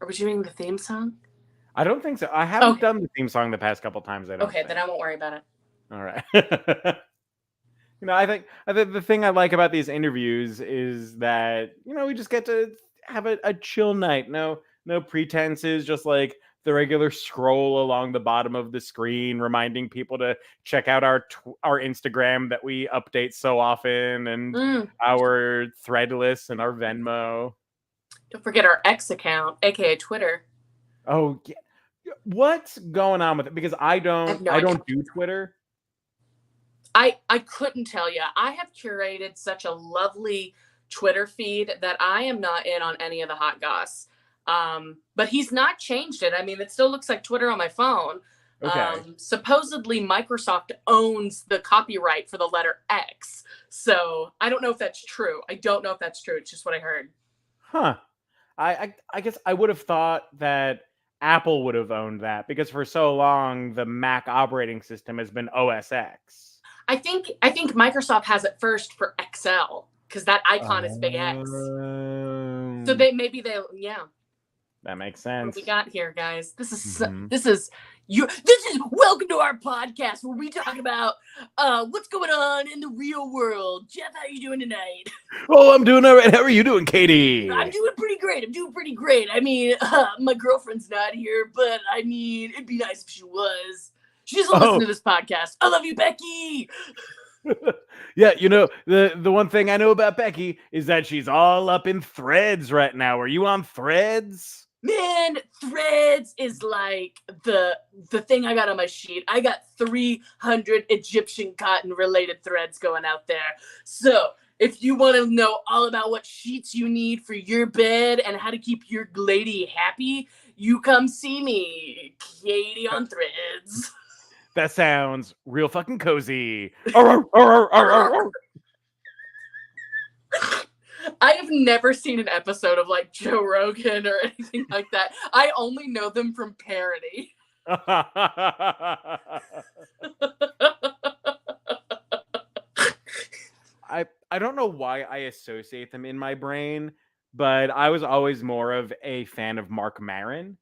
Are we doing the theme song? I don't think so. I haven't done the theme song the past couple times, I don't Okay, think. then I won't worry about it. All right. I think the thing I like about these interviews is that, we just get to have a chill night. No pretenses, just like the regular scroll along the bottom of the screen, reminding people to check out our Instagram that we update so often, and our Threadless and our Venmo. Don't forget our X account, aka Twitter. Oh, yeah. What's going on with it? Because I have don't no I idea. don't do Twitter. I couldn't tell you. I have curated such a lovely Twitter feed that I am not in on any of the hot goss. But he's not changed it. I mean, it still looks like Twitter on my phone. Okay. Supposedly, Microsoft owns the copyright for the letter X. So I don't know if that's true. I don't know if that's true. It's just what I heard. Huh. I guess I would have thought that Apple would have owned that, because for so long the Mac operating system has been OS X. I think Microsoft has it first for Excel because that icon is big X. So they yeah. That makes What sense. we got here, guys? This is welcome to our podcast where we talk about what's going on in the real world. Jeff, how you doing tonight? Oh, I'm doing all right. How are you doing, Katie? I'm doing pretty great. I mean, my girlfriend's not here, but I mean, it'd be nice if she was. She doesn't listen to this podcast. I love you, Becky. Yeah, the one thing I know about Becky is that she's all up in Threads right now. Are you on Threads? Man, Threads is like the thing I got on my sheet. I got 300 Egyptian cotton related threads going out there. So if you want to know all about what sheets you need for your bed and how to keep your lady happy, you come see me, Katie on Threads. That sounds real fucking cozy. I have never seen an episode of like Joe Rogan or anything like that. I only know them from parody. I don't know why I associate them in my brain, but I was always more of a fan of Mark Maron.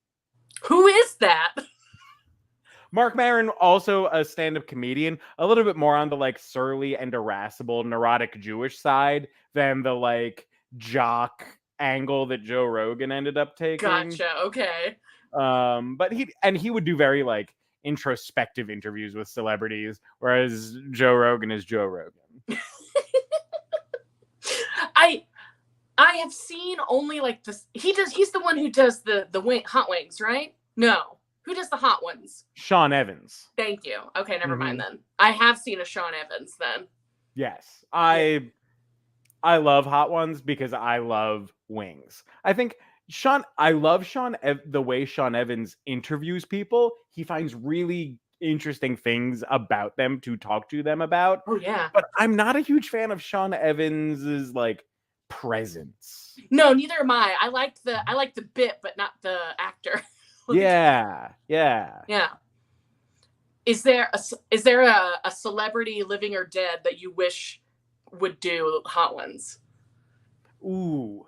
Who is that? Mark Maron, also a stand-up comedian, a little bit more on the like surly and irascible, neurotic Jewish side than the like jock angle that Joe Rogan ended up taking. Gotcha. Okay. But he would do very like introspective interviews with celebrities, whereas Joe Rogan is Joe Rogan. I have seen only like this. He's the one who does the hot wings, right? No. Who does the hot ones? Sean Evans. Thank you. Okay, never mind then. I have seen a Sean Evans then. Yes. I love hot ones because I love wings. I think I love the way Sean Evans interviews people. He finds really interesting things about them to talk to them about. Oh yeah. But I'm not a huge fan of Sean Evans's like presence. No, neither am I. I like the bit, but not the actor. Yeah. Is there a celebrity, living or dead, that you wish would do hot ones? Ooh.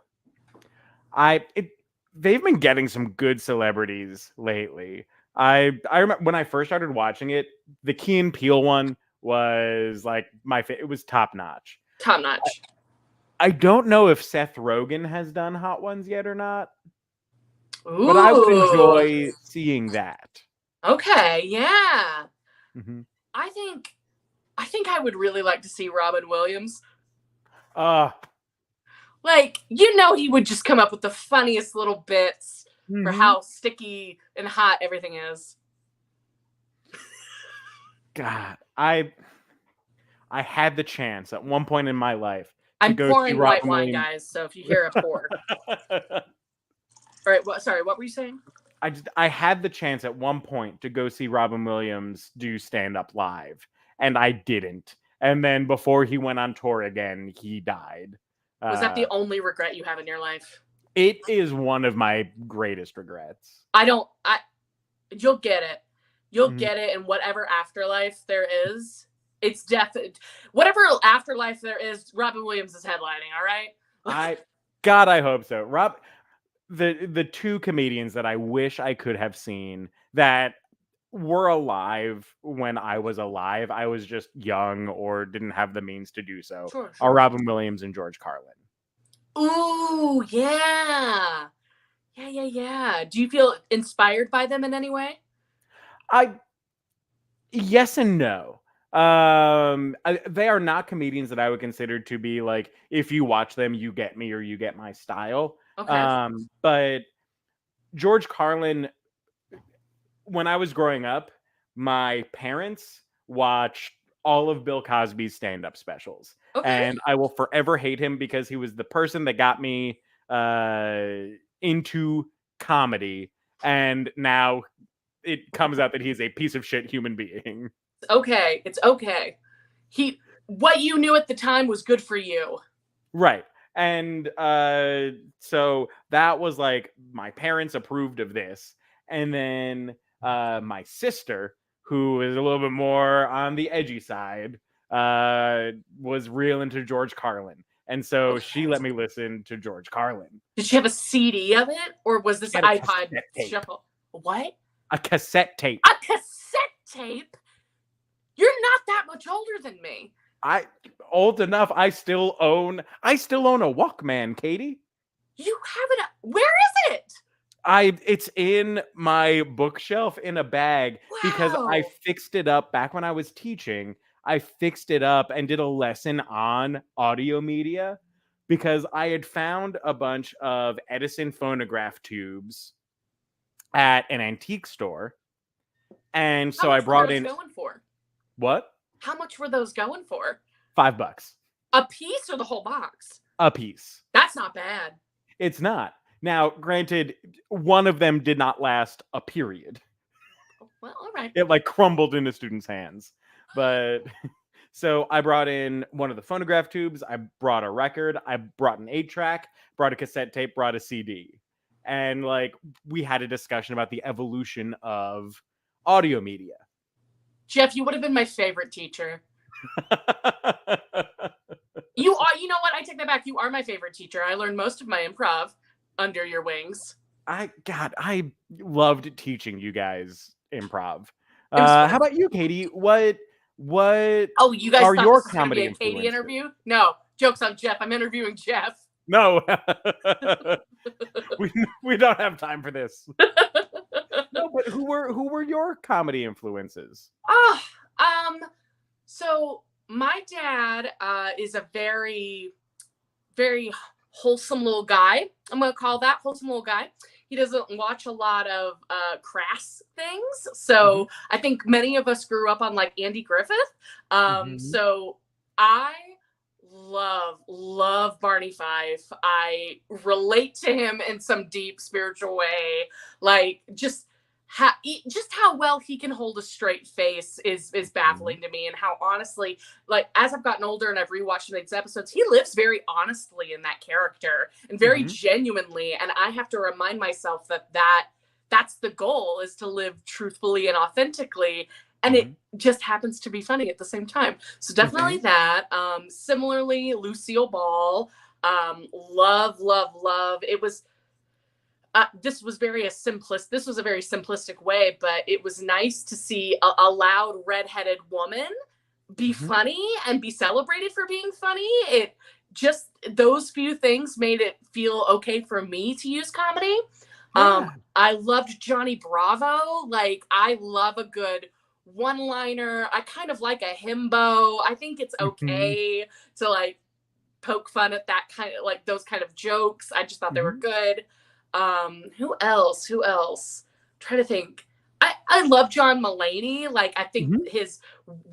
They've been getting some good celebrities lately. I remember when I first started watching it, the Key and Peele one was like it was top notch. Top notch. I don't know if Seth Rogen has done hot ones yet or not. Ooh. But I would enjoy seeing that. Okay, yeah. Mm-hmm. I think I would really like to see Robin Williams. Like, he would just come up with the funniest little bits for how sticky and hot everything is. God, I had the chance at one point in my life. I'm pouring white wine, guys, so if you hear a pour. All right, what were you saying? I had the chance at one point to go see Robin Williams do stand-up live, and I didn't. And then before he went on tour again, he died. Was that the only regret you have in your life? It is one of my greatest regrets. You'll get it. You'll get it in whatever afterlife there is. It's definitely whatever afterlife there is, Robin Williams is headlining, all right? I hope so. the two comedians that I wish I could have seen that were alive when I was alive, I was just young or didn't have the means to do so, Sure, are sure. Robin Williams and George Carlin. Ooh, yeah. Yeah. Do you feel inspired by them in any way? Yes and no. They are not comedians that I would consider to be like, if you watch them, you get me or you get my style. Okay. But George Carlin, when I was growing up, my parents watched all of Bill Cosby's stand-up specials, Okay. and I will forever hate him because he was the person that got me into comedy, and now it comes out that he's a piece of shit human being. Okay. It's okay. What you knew at the time was good for you. Right. And so that was like, my parents approved of this. And then my sister, who is a little bit more on the edgy side, was real into George Carlin. And so she Okay. let me listen to George Carlin. Did she have a CD of it, or was this She had a iPod cassette tape. shuffle? What? A cassette tape. A cassette tape? You're not that much older than me. Old enough. I still own a Walkman, Katie. You have it. Where is it? It's in my bookshelf in a bag because I Wow. fixed it up back when I was teaching. I fixed it up and did a lesson on audio media because I had found a bunch of Edison phonograph tubes at an antique store. And How so I much were brought those in going for? what? How much were those going for? $5 A piece or the whole box? a piece. That's not bad. It's not. Now, granted, one of them did not last a period. Well, all right. It like crumbled into students' hands. But so I brought in one of the phonograph tubes. I brought a record. I brought an 8-track, brought a cassette tape, brought a CD. And like we had a discussion about the evolution of audio media. Jeff, you would have been my favorite teacher. You know what? I take that back. You are my favorite teacher. I learned most of my improv under your wings. I loved teaching you guys improv. It was fun. How about you, Katie? What Oh, you guys are thought your this was going to comedy be a Katie influences? interview? No, joke's on Jeff. I'm interviewing Jeff. No. we don't have time for this. No, but who were your comedy influences? So my dad is a very, very wholesome little guy. I'm going to call that wholesome little guy. He doesn't watch a lot of crass things. So I think many of us grew up on like Andy Griffith. So I love Barney Fife. I relate to him in some deep spiritual way. Like just how well he can hold a straight face is baffling to me, and how honestly, like as I've gotten older and I've rewatched these episodes, he lives very honestly in that character and very genuinely. And I have to remind myself that's the goal, is to live truthfully and authentically. And it just happens to be funny at the same time. So definitely that. Similarly, Lucille Ball, love. It was. This was a very simplistic way, but it was nice to see a loud redheaded woman be funny and be celebrated for being funny. It just, those few things made it feel okay for me to use comedy. I loved Johnny Bravo. Like, I love a good one-liner. I kind of like a himbo. I think it's okay to like poke fun at that kind of, like those kind of jokes. I just thought they were good. Who else? Try to think. I love John Mulaney. Like, I think his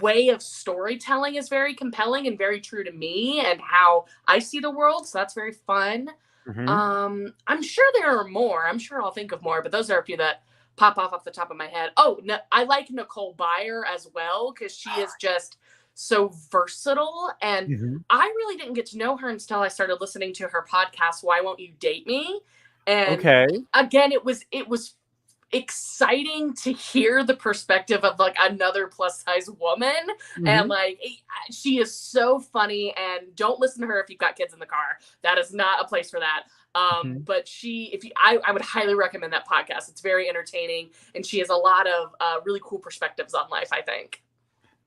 way of storytelling is very compelling and very true to me and how I see the world. So that's very fun. I'm sure there are more. I'm sure I'll think of more, but those are a few that pop off the top of my head. Oh, no, I like Nicole Byer as well, because she is just so versatile. And I really didn't get to know her until I started listening to her podcast, Why Won't You Date Me? And again, it was exciting to hear the perspective of like another plus size woman. And like she is so funny, and don't listen to her if you've got kids in the car. That is not a place for that. But I would highly recommend that podcast. It's very entertaining, and she has a lot of really cool perspectives on life, I think.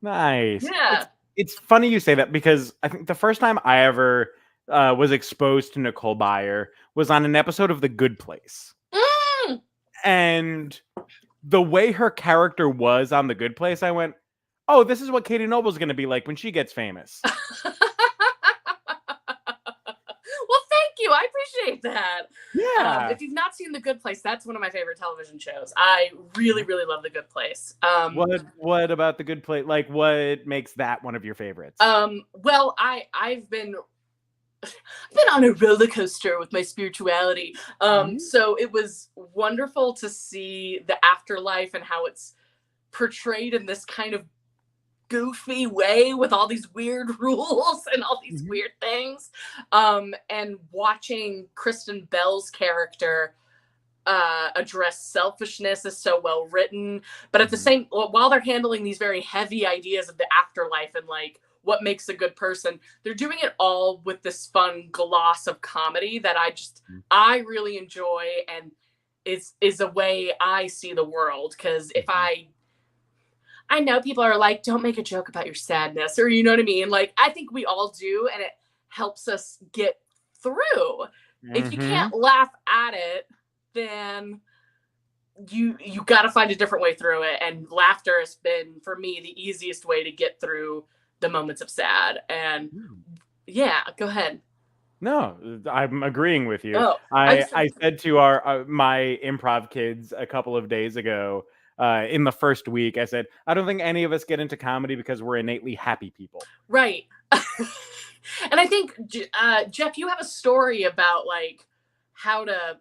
Nice. Yeah. It's funny you say that, because I think the first time I ever was exposed to Nicole Byer was on an episode of The Good Place. And the way her character was on The Good Place, I went, oh, this is what Katie Noble's going to be like when she gets famous. Well, thank you. I appreciate that. Yeah. If you've not seen The Good Place, that's one of my favorite television shows. I really, really love The Good Place. What about The Good Place? Like, what makes that one of your favorites? Well, I've been on a roller coaster with my spirituality. So it was wonderful to see the afterlife and how it's portrayed in this kind of goofy way with all these weird rules and all these weird things. And watching Kristen Bell's character address selfishness is so well written. But at the same, while they're handling these very heavy ideas of the afterlife and like what makes a good person, they're doing it all with this fun gloss of comedy that I really enjoy, and is a way I see the world. Because if I know people are like, don't make a joke about your sadness, or you know what I mean? Like, I think we all do, and it helps us get through. If you can't laugh at it, then you got to find a different way through it. And laughter has been, for me, the easiest way to get through the moments of sad. And yeah, go ahead. No, I'm agreeing with you. Oh, I said to my improv kids a couple of days ago, in the first week, I said, I don't think any of us get into comedy because we're innately happy people. Right. And I think, Jeff, you have a story about like how to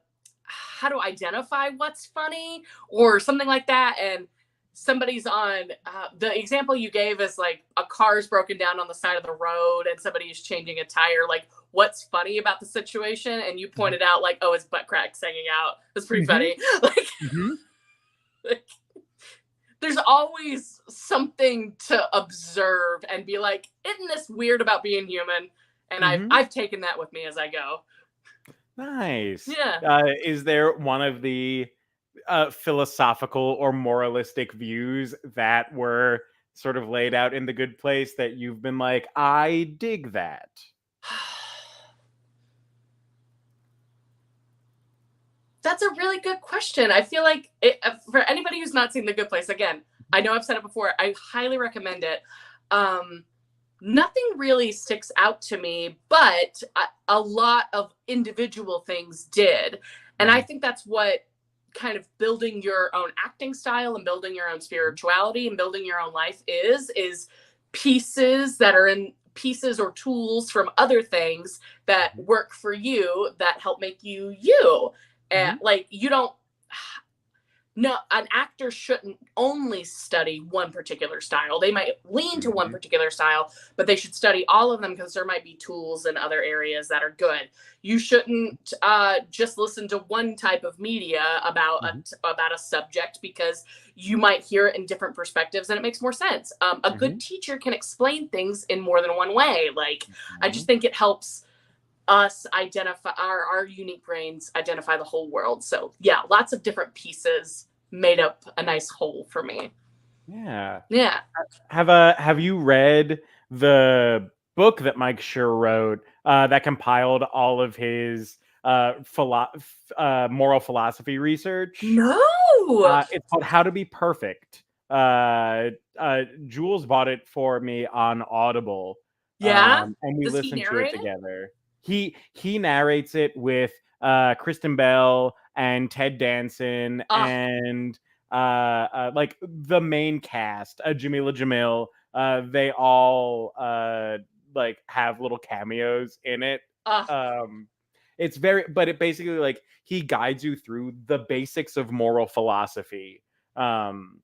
identify what's funny or something like that. And somebody's on, the example you gave is like a car's broken down on the side of the road and somebody is changing a tire. Like, what's funny about the situation? And you pointed out like, oh, his butt crack's hanging out. That's pretty funny. Like, like, there's always something to observe and be like, isn't this weird about being human? And I've taken that with me as I go. Nice. Yeah. Is there one of the philosophical or moralistic views that were sort of laid out in The Good Place that you've been like, I dig that? That's a really good question. I feel like for anybody who's not seen The Good Place, again, I know I've said it before, I highly recommend it. Nothing really sticks out to me, but a lot of individual things did. And I think that's what kind of building your own acting style and building your own spirituality and building your own life is pieces that are in pieces or tools from other things that work for you that help make you you. And like, you don't, no, an actor shouldn't only study one particular style. They might lean to one particular style, but they should study all of them because there might be tools in other areas that are good. You shouldn't just listen to one type of media about a subject, because you might hear it in different perspectives and it makes more sense. A good teacher can explain things in more than one way. Like, I just think it helps us identify our unique brains, identify the whole world. So yeah, lots of different pieces made up a nice whole for me. Yeah. Have you read the book that Mike Schur wrote that compiled all of his moral philosophy research? No. It's called How to Be Perfect. Jules bought it for me on Audible. Yeah. And we listened to it together. He narrates it with Kristen Bell and Ted Danson and like the main cast, Jamila Jamil. They all like have little cameos in it. It's but it basically, like, he guides you through the basics of moral philosophy. And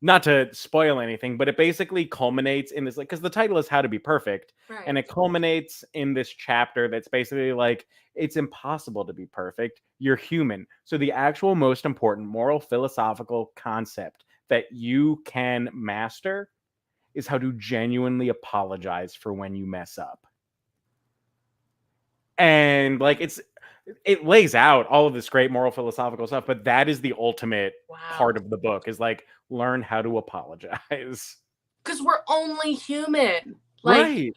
not to spoil anything, but it basically culminates in this, like, because the title is How to Be Perfect, Right. and it culminates in this chapter that's basically like, it's impossible to be perfect. You're human. So the actual most important moral philosophical concept that you can master is how to genuinely apologize for when you mess up. And like it lays out all of this great moral philosophical stuff, but that is the ultimate part of the book, is like, learn how to apologize. Because we're only human. Like, Right.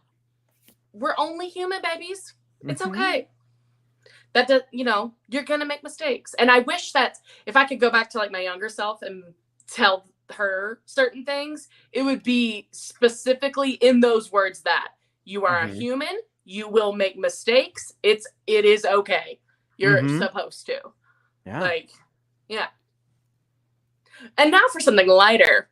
we're only human, babies. It's Mhm. okay. That does, you're gonna make mistakes. And I wish that if I could go back to like my younger self and tell her certain things, it would be specifically in those words that you are a Mhm. human, you will make mistakes. It is okay. You're Mhm. supposed to. Yeah. Like, yeah. And now for something lighter.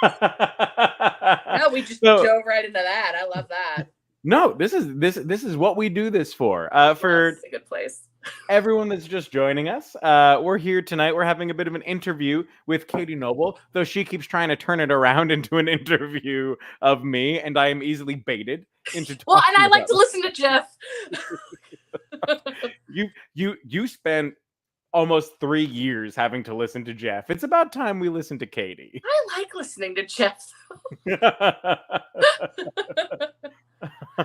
No, we just dove right into that. I love that. No, this is what we do this for. For That's a good place. everyone that's just joining us, we're here tonight. We're having a bit of an interview with Katie Noble, though she keeps trying to turn it around into an interview of me, and I am easily baited into talking. Well, and I like to listen to Jeff. You spent almost 3 years having to listen to Jeff. It's about time we listen to Katie. I like listening to Jeff.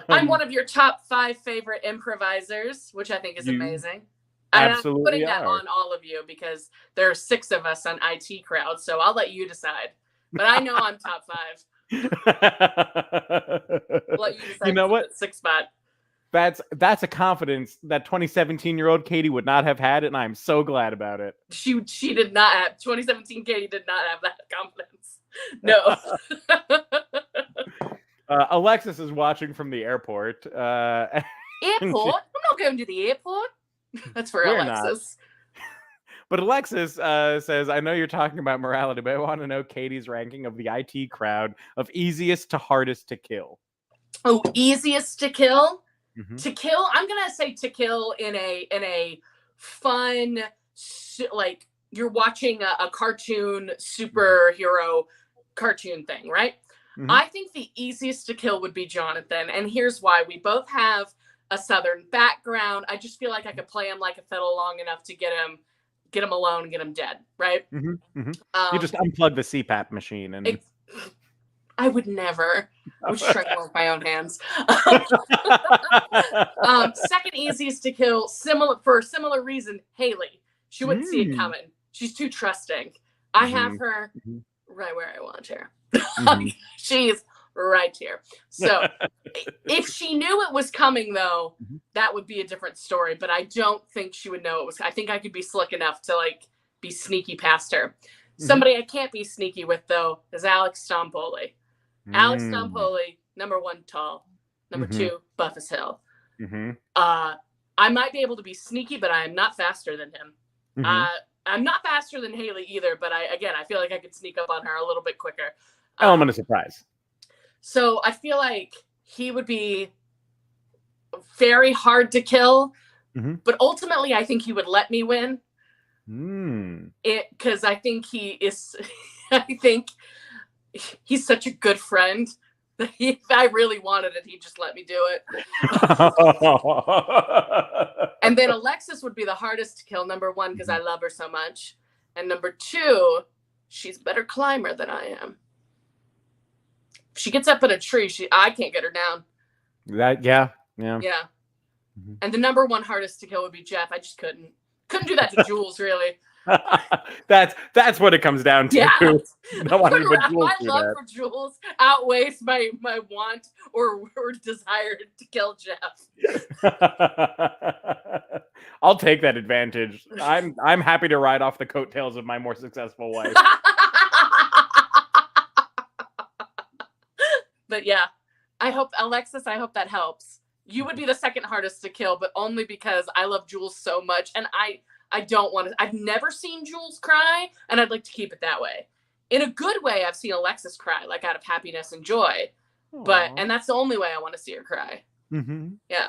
I'm one of your top 5 favorite improvisers, which I think is amazing. Absolutely, I'm putting that on all of you because there are 6 of us on IT Crowd, so I'll let you decide. But I know I'm top 5. I'll let you decide. You know what? 6 spot. That's a confidence that 2017-year-old Katie would not have had, and I'm so glad about it. She did not have 2017 Katie did not have that confidence. No. Alexis is watching from the airport. Airport? I'm not going to the airport. That's for Alexis. But Alexis says, I know you're talking about morality, but I want to know Katie's ranking of the IT Crowd of easiest to hardest to kill. Oh, easiest to kill? Mm-hmm. To kill? I'm going to say to kill in a fun, like you're watching a cartoon superhero cartoon thing, right? Mm-hmm. I think the easiest to kill would be Jonathan. And here's why. We both have a Southern background. I just feel like I could play him like a fiddle long enough to get him alone and get him dead, right? Mm-hmm. Mm-hmm. You just unplug the CPAP machine and I would never. I would strangle with my own hands. Second easiest to kill, for a similar reason, Haley. She wouldn't see it coming. She's too trusting. I have her right where I want her. She's right here. So if she knew it was coming, though, that would be a different story. But I don't think she would know it was. I think I could be slick enough to like be sneaky past her. Somebody I can't be sneaky with, though, is Alex Stompoli. Alex Stompoli, number 1, tall. Number 2, buff as hell. I might be able to be sneaky, but I am not faster than him. I'm not faster than Haley either, but I feel like I could sneak up on her a little bit quicker. Element of surprise. So I feel like he would be very hard to kill, but ultimately I think he would let me win. Because I think he is, I think he's such a good friend that if I really wanted it, he'd just let me do it. And then Alexis would be the hardest to kill, number 1, because I love her so much. And number 2, she's a better climber than I am. If she gets up in a tree, I can't get her down. Yeah. And the number 1 hardest to kill would be Jeff. I just couldn't do that to Jules, really. That's what it comes down to. Yeah. My love for Jules outweighs my want or desire to kill Jeff. I'll take that advantage. I'm happy to ride off the coattails of my more successful wife. But yeah, Alexis, I hope that helps. You would be the second hardest to kill, but only because I love Jules so much, and I don't want to. I've never seen Jules cry, and I'd like to keep it that way. In a good way, I've seen Alexis cry, like out of happiness and joy. Aww. And that's the only way I want to see her cry. Yeah.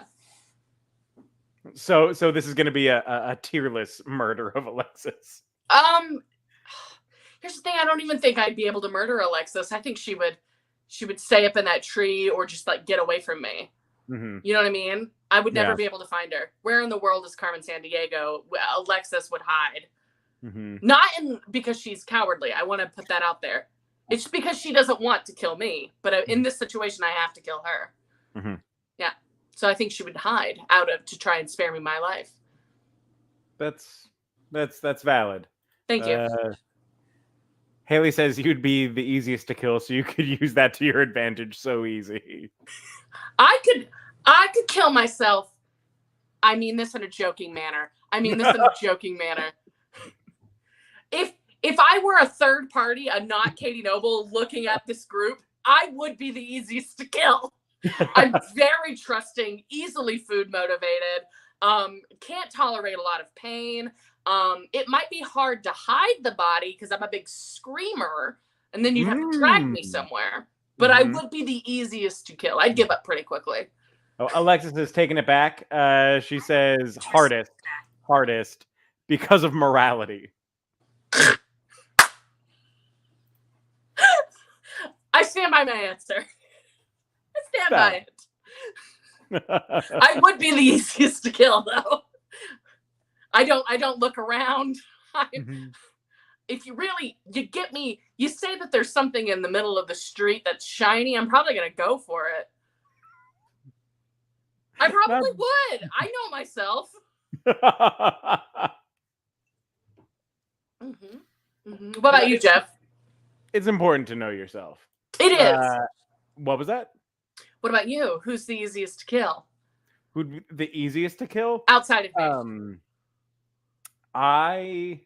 So this is going to be a tearless murder of Alexis. Here's the thing, I don't even think I'd be able to murder Alexis. I think she would stay up in that tree or just like get away from me. Mm-hmm. You know what I mean? I would never Yeah. be able to find her. Where in the world is Carmen Sandiego? Alexis would hide. Mm-hmm. Not because she's cowardly. I want to put that out there. It's just because she doesn't want to kill me. But in this situation, I have to kill her. Mm-hmm. Yeah. So I think she would hide to try and spare me my life. That's valid. Thank you. Haley says you'd be the easiest to kill, so you could use that to your advantage so easy. I could kill myself. I mean this in a joking manner. If I were a third party, a not Katie Noble, looking at this group, I would be the easiest to kill. I'm very trusting, easily food motivated, can't tolerate a lot of pain. It might be hard to hide the body because I'm a big screamer, and then you'd have to drag me somewhere. But I would be the easiest to kill. I'd give up pretty quickly. Oh, Alexis is taking it back. She says hardest because of morality. I stand by my answer. I stand by it. I would be the easiest to kill, though. I don't look around. If you get me, you say that there's something in the middle of the street that's shiny, I'm probably going to go for it. I probably would. I know myself. What about you, Jeff? It's important to know yourself. It is. What was that? What about you? Who's the easiest to kill? Who'd be the easiest to kill? Outside of me. I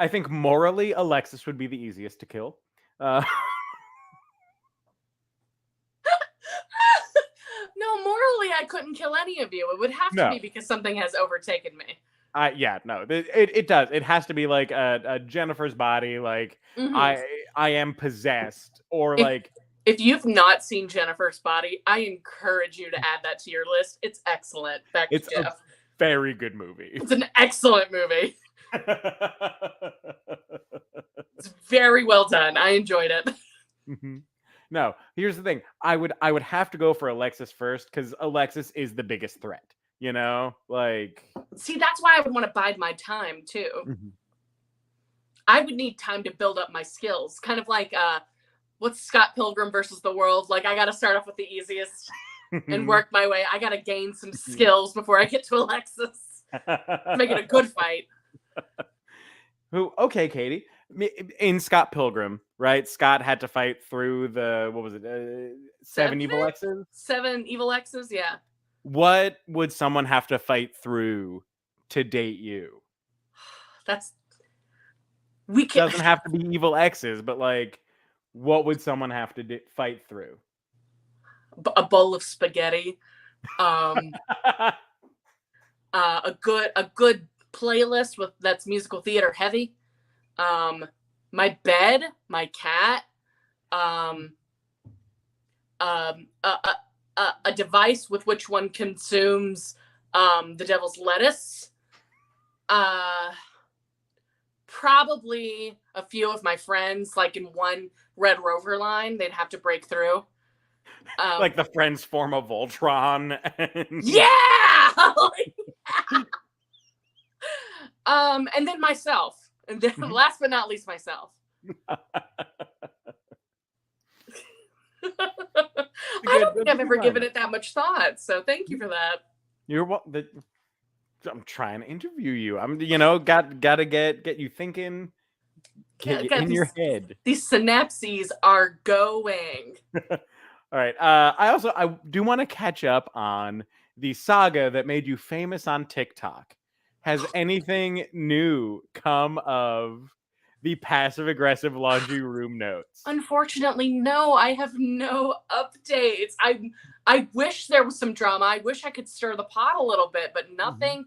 think morally, Alexis would be the easiest to kill. No, morally, I couldn't kill any of you. It would have to be because something has overtaken me. It does. It has to be like a Jennifer's body, like I am possessed, or if you've not seen Jennifer's Body, I encourage you to add that to your list. It's excellent. Back to Jeff. A very good movie. It's an excellent movie. It's very well done. I enjoyed it. No, here's the thing. I would have to go for Alexis first because Alexis is the biggest threat. You know, see, that's why I would want to bide my time too. I would need time to build up my skills, kind of like what's Scott Pilgrim versus the World? Like, I got to start off with the easiest and work my way. I got to gain some skills before I get to Alexis. Make it a good fight. Okay, Katie. In Scott Pilgrim, right? Scott had to fight through the, what was it? 7 evil exes? 7 evil exes, yeah. What would someone have to fight through to date you? Doesn't have to be evil exes, but what would someone have to fight through? A bowl of spaghetti, a good playlist that's musical theater heavy, my bed, my cat, a device with which one consumes the devil's lettuce, probably a few of my friends, like in one Red Rover line, they'd have to break through. Like the Friends form a Voltron. And then myself. And then last but not least, myself. I don't think I've ever given it that much thought. So thank you for that. I'm trying to interview you. I'm, gotta get you thinking. Get in your head. These synapses are going. All right. I do want to catch up on the saga that made you famous on TikTok. Has anything new come of the passive-aggressive laundry room notes? Unfortunately, no. I have no updates. I wish there was some drama. I wish I could stir the pot a little bit, but nothing.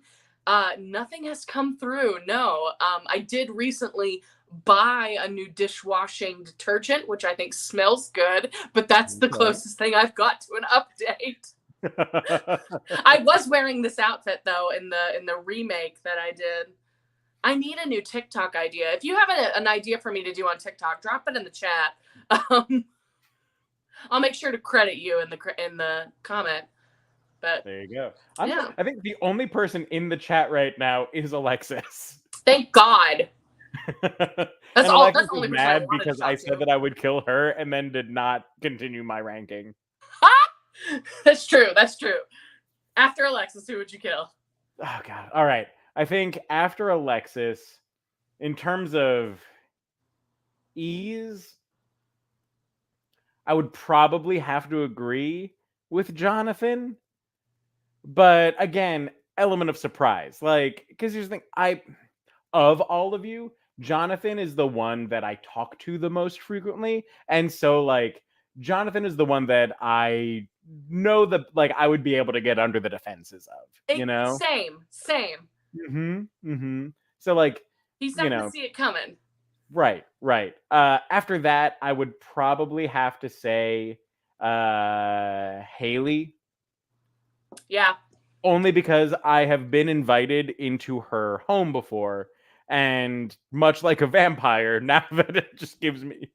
Nothing has come through. No. I did recently buy a new dishwashing detergent, which I think smells good, but that's the closest thing I've got to an update. I was wearing this outfit though in the remake that I did. I need a new TikTok idea. If you have an idea for me to do on TikTok, drop it in the chat. I'll make sure to credit you in the comment. But there you go. yeah. I think the only person in the chat right now is Alexis. Thank God. And Alexis That's the is only person I mad wanted to because I talk said to. that I would kill her and then did not continue my ranking. That's true. That's true. After Alexis, who would you kill? Oh God. All right. I think after Alexis, in terms of ease, I would probably have to agree with Jonathan. But again, element of surprise. Like, because here's the thing, of all of you, Jonathan is the one that I talk to the most frequently. And so like Jonathan is the one that I know that like I would be able to get under the defenses of, you know? Same. So like, He's not gonna see it coming. Right. After that, I would probably have to say Haley. Yeah. Only because I have been invited into her home before, and much like a vampire, now that it just gives me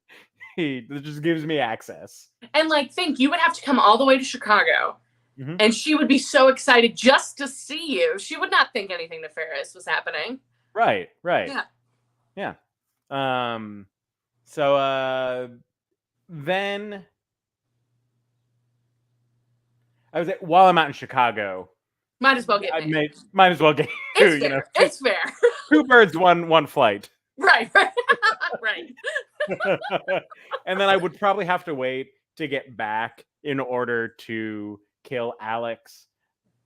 access. And like, think you would have to come all the way to Chicago, and she would be so excited just to see you. She would not think anything nefarious was happening. Right. Yeah. So then I was while I'm out in Chicago, might as well get me. Might as well get you. It's fair. It's fair. Two birds, one flight. Right. And then I would probably have to wait to get back in order to kill Alex.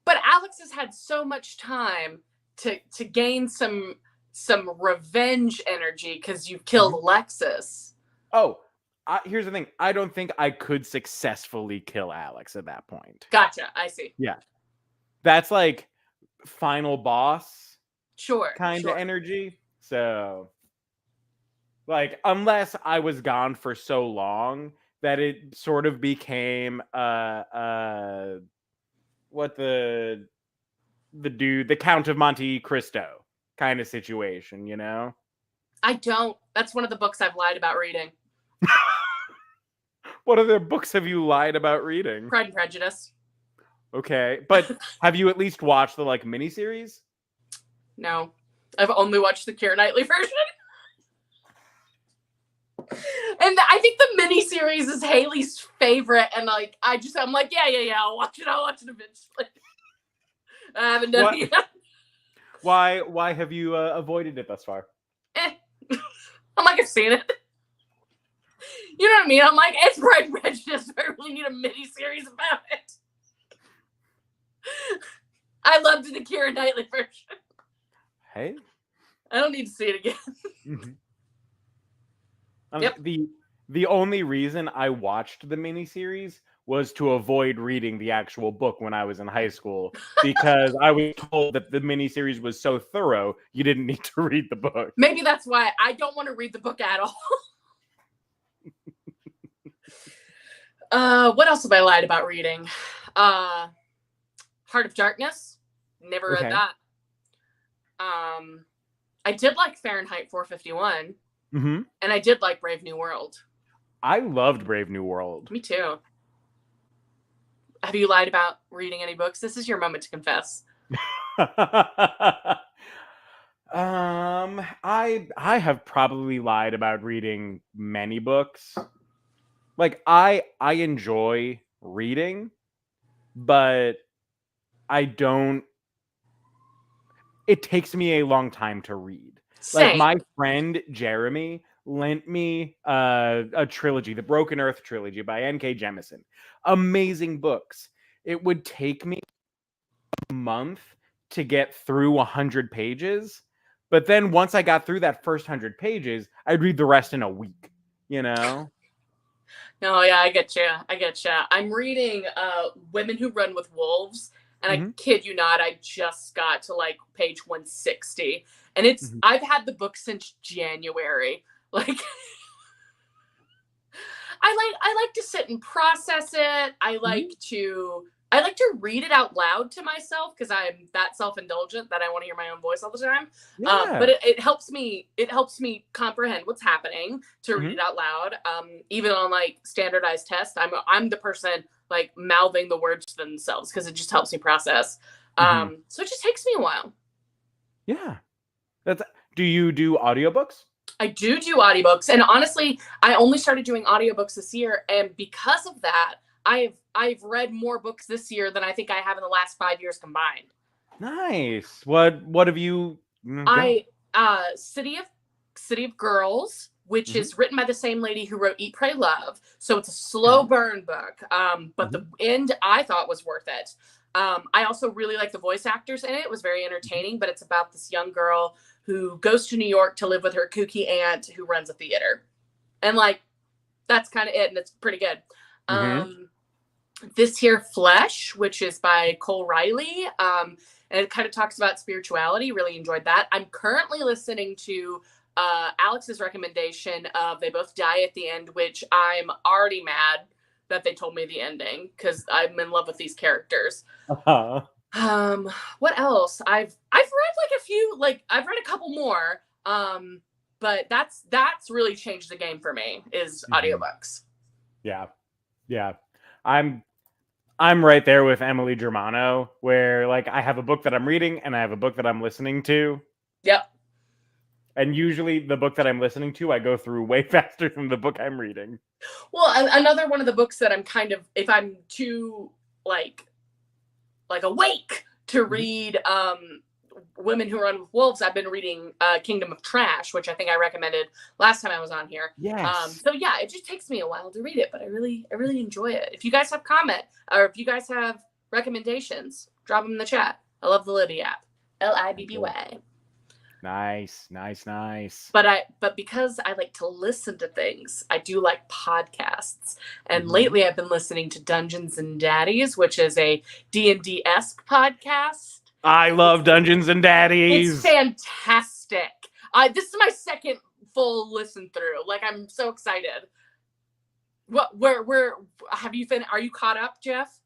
But Alex has had so much time to gain some revenge energy because you've killed Alexis. Oh, here's the thing. I don't think I could successfully kill Alex at that point. Gotcha. I see. Yeah. That's like final boss kind of sure. energy. So like unless I was gone for so long that it sort of became what the Count of Monte Cristo kind of situation, you know? I don't. That's one of the books I've lied about reading. What other books have you lied about reading? Pride and Prejudice. Okay, but have you at least watched the like miniseries? No, I've only watched the Keira Knightley version. And I think the miniseries is Haley's favorite, and like I'm like, yeah, I'll watch it eventually. I haven't done it yet. Why have you avoided it thus far? I'm like, I've seen it. You know what I mean? I'm like, it's Pride and Prejudice. I really need a miniseries about it. I loved the Keira Knightley version. Hey, I don't need to see it again. Yep. The only reason I watched the miniseries was to avoid reading the actual book when I was in high school, because I was told that the miniseries was so thorough you didn't need to read the book. Maybe that's why I don't want to read the book at all. What else have I lied about reading? Heart of Darkness. Never read that. I did like Fahrenheit 451. And I did like Brave New World. I loved Brave New World. Me too. Have you lied about reading any books? This is your moment to confess. I have probably lied about reading many books. Like I enjoy reading, but I don't. It takes me a long time to read. Same. Like my friend Jeremy lent me a trilogy, the Broken Earth trilogy by N.K. Jemisin. Amazing books. It would take me a month to get through 100 pages. But then once I got through that first 100 pages, I'd read the rest in a week, you know? No, yeah, I get you. I'm reading Women Who Run with Wolves. And I kid you not, I just got to like page 160. And it's I've had the book since January. Like I like to sit and process it. I like to I like to read it out loud to myself because I'm that self-indulgent that I want to hear my own voice all the time. Yeah. But it helps me. It helps me comprehend what's happening to read Mhm. it out loud. Even on like standardized tests, I'm the person like mouthing the words to themselves because it just helps me process. Mhm. So it just takes me a while. Yeah. That's Do you do audiobooks? I do audiobooks, and honestly, I only started doing audiobooks this year, and because of that, I've read more books this year than I think I have in the last 5 years combined. Nice. What have you go? I City of Girls, which Mhm. is written by the same lady who wrote Eat, Pray, Love. So it's a slow Okay. burn book. But the Mhm. end I thought was worth it. I also really like the voice actors in it. It was very Mhm. entertaining, but it's about this young girl who goes to New York to live with her kooky aunt who runs a theater. And like that's kind of it, and it's pretty good. Mhm. Um, this here Flesh, which is by Cole Riley, and it kind of talks about spirituality. Really enjoyed that. I'm currently listening to Alex's recommendation of They Both Die at the End, which I'm already mad that they told me the ending because I'm in love with these characters. Uh-huh. um what else? I've read like a few, like I've read a couple more, but that's really changed the game for me is Mhm. audiobooks. Yeah. Yeah. I'm I'm right there with Emily Germano, where like I have a book that I'm reading and I have a book that I'm listening to. Yep. And usually the book that I'm listening to, I go through way faster than the book I'm reading. Well, another one of the books that I'm kind of, if I'm too like awake to Mhm. read Women Who Run with Wolves, I've been reading Kingdom of Trash, which I think I recommended last time I was on here. Yes. So yeah, it just takes me a while to read it, but I really enjoy it. If you guys have comment or if you guys have recommendations, drop them in the chat. I love the Libby app. Libby. Nice, nice, nice. But because I like to listen to things, I do like podcasts. And Mhm. lately I've been listening to Dungeons and Daddies, which is a D&D-esque podcast. I It's love Dungeons and it's Daddies. fantastic. This is my second full listen through. Like I'm so excited. What where have you been? Are you caught up, Jeff?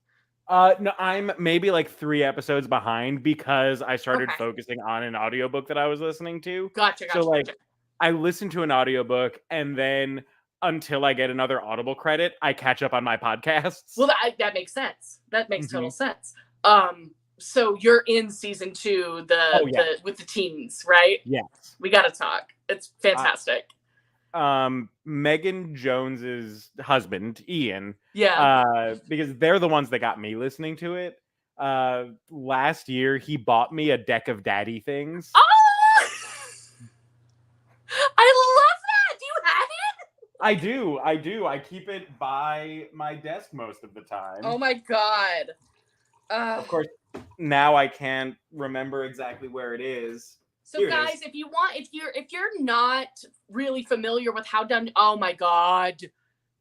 No, I'm maybe like 3 episodes behind because I started Okay. focusing on an audiobook that I was listening to. Gotcha, So, gotcha, like, gotcha. I listen to an audiobook and then until I get another Audible credit, I catch up on my podcasts. Well, that makes sense. That makes total Mhm. sense. So you're in season 2, Oh, the yeah. with the teens, right? Yes. We got to talk. It's Uh, fantastic. Megan Jones's husband, Ian, Yeah. because they're the ones that got me listening to it. Last year, he bought me a deck of daddy things. Oh, I love that. Do you have it? I do. I keep it by my desk most of the Oh time. my god. Of course, now I can't remember exactly where it is. So Here it is. guys, if you want, if you're not really familiar with how done, oh my god,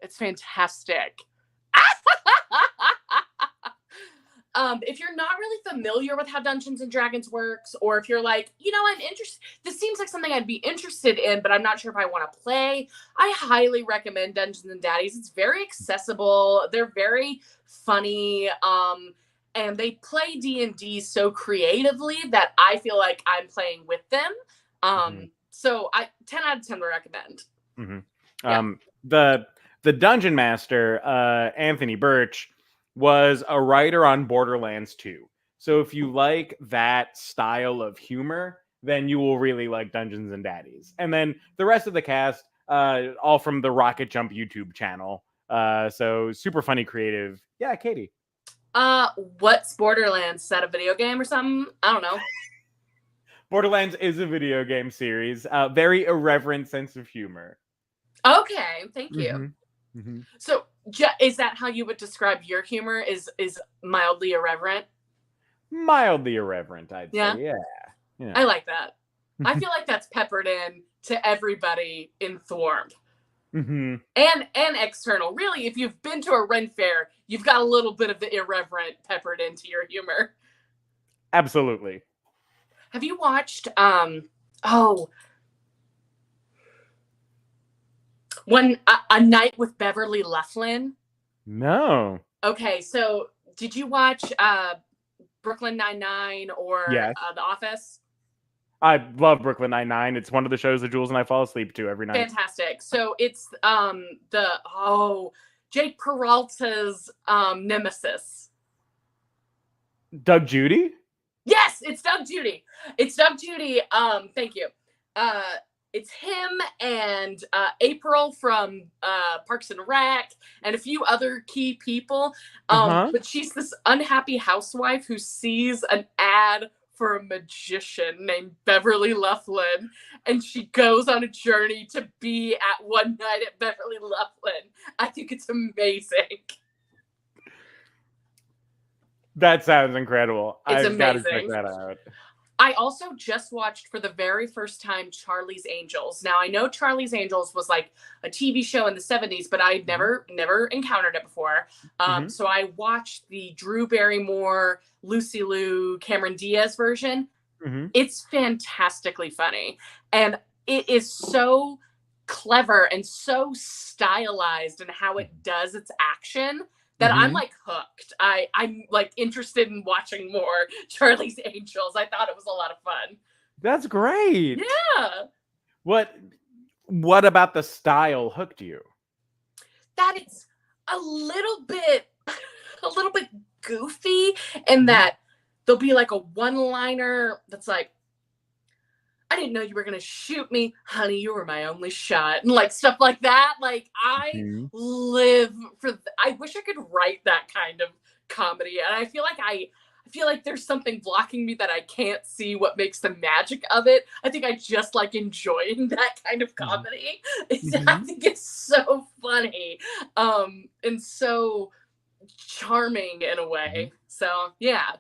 it's fantastic. If you're not really familiar with how Dungeons and Dragons works, or if you're like, I'm interested, this seems like something I'd be interested in, but I'm not sure if I want to play, I highly recommend Dungeons and Daddies. It's very accessible. They're very funny. And they play D&D so creatively that I feel like I'm playing with them. Mhm, So I 10 out of 10 would recommend. mhm. Yeah. The dungeon master, Anthony Birch, was a writer on Borderlands 2. So if you like that style of humor, then you will really like Dungeons and Daddies. And then the rest of the cast, all from the Rocket Jump YouTube channel. So super funny, creative. Yeah, Katie. What's Borderlands? Is that a video game or something? I don't know. Borderlands is a video game series. Very irreverent sense of humor. Okay, thank you. Hmm. Hmm. So, is that how you would describe your humor? Is mildly irreverent? Mildly irreverent, I'd Yeah, say. Yeah. I Yeah. like that. I feel like that's peppered in to everybody in Thorn Hmm. and external. Really, if you've been to a Ren fair, you've got a little bit of the irreverent peppered into your humor. Absolutely. Have you watched oh, a night with Beverly Loughlin? No. Okay, so did you watch Brooklyn Nine-Nine or Yes. The Office? I love Brooklyn Nine-Nine. It's one of the shows that Jules and I fall asleep to every night. Fantastic. So it's Jake Peralta's nemesis. Doug Judy? Yes, it's Doug Judy. It's Doug Judy. Thank you. It's him and April from Parks and Rec and a few other key people. But she's this unhappy housewife who sees an ad for a magician named Beverly Loughlin, and she goes on a journey to be at one night at Beverly Loughlin. I think it's amazing. That sounds incredible. It's I've got to check amazing. that out. I also just watched for the very first time Charlie's Angels. Now I know Charlie's Angels was like a TV show in the 70s, but I'd never encountered it before. So I watched the Drew Barrymore, Lucy Liu, Cameron Diaz version. It's fantastically funny. And it is so clever and so stylized in how it does its action that I'm like hooked. I'm like interested in watching more Charlie's Angels. I thought it was a lot of fun. That's great. Yeah. What about the style hooked you? That it's a little bit goofy, and that there'll be like a one-liner that's like, I didn't know you were going to shoot me. Honey, you were my only shot. And like stuff like that. Like I live for, I wish I could write that kind of comedy. And I feel like there's something blocking me that I can't see what makes the magic of it. I think I just like enjoying that kind of comedy. I think it's so funny. And so charming in a way. So yeah.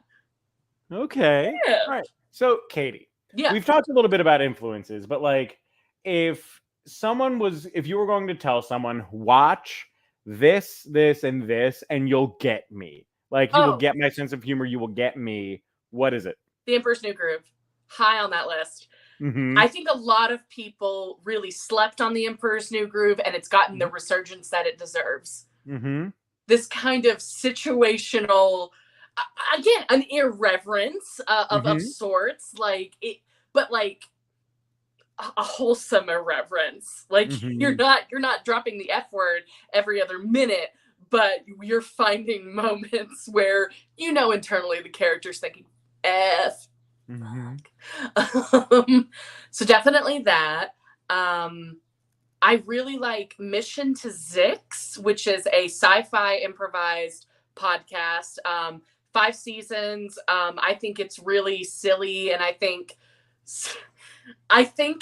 Okay. Yeah. All right. So Katie. Yeah. We've talked a little bit about influences, but like if you were going to tell someone, watch this, and this, and you'll get me. Like you will get my sense of humor, you will get me. What is it? The Emperor's New Groove. High on that list. I think a lot of people really slept on The Emperor's New Groove, and it's gotten the resurgence that it deserves. This kind of situational, again, an irreverence of sorts, like it, but like a wholesome irreverence. Like you're not dropping the F word every other minute, but you're finding moments where internally the character's thinking F. So definitely that. I really like Mission to Zix, which is a sci-fi improvised podcast. 5 seasons. I think it's really silly, and I think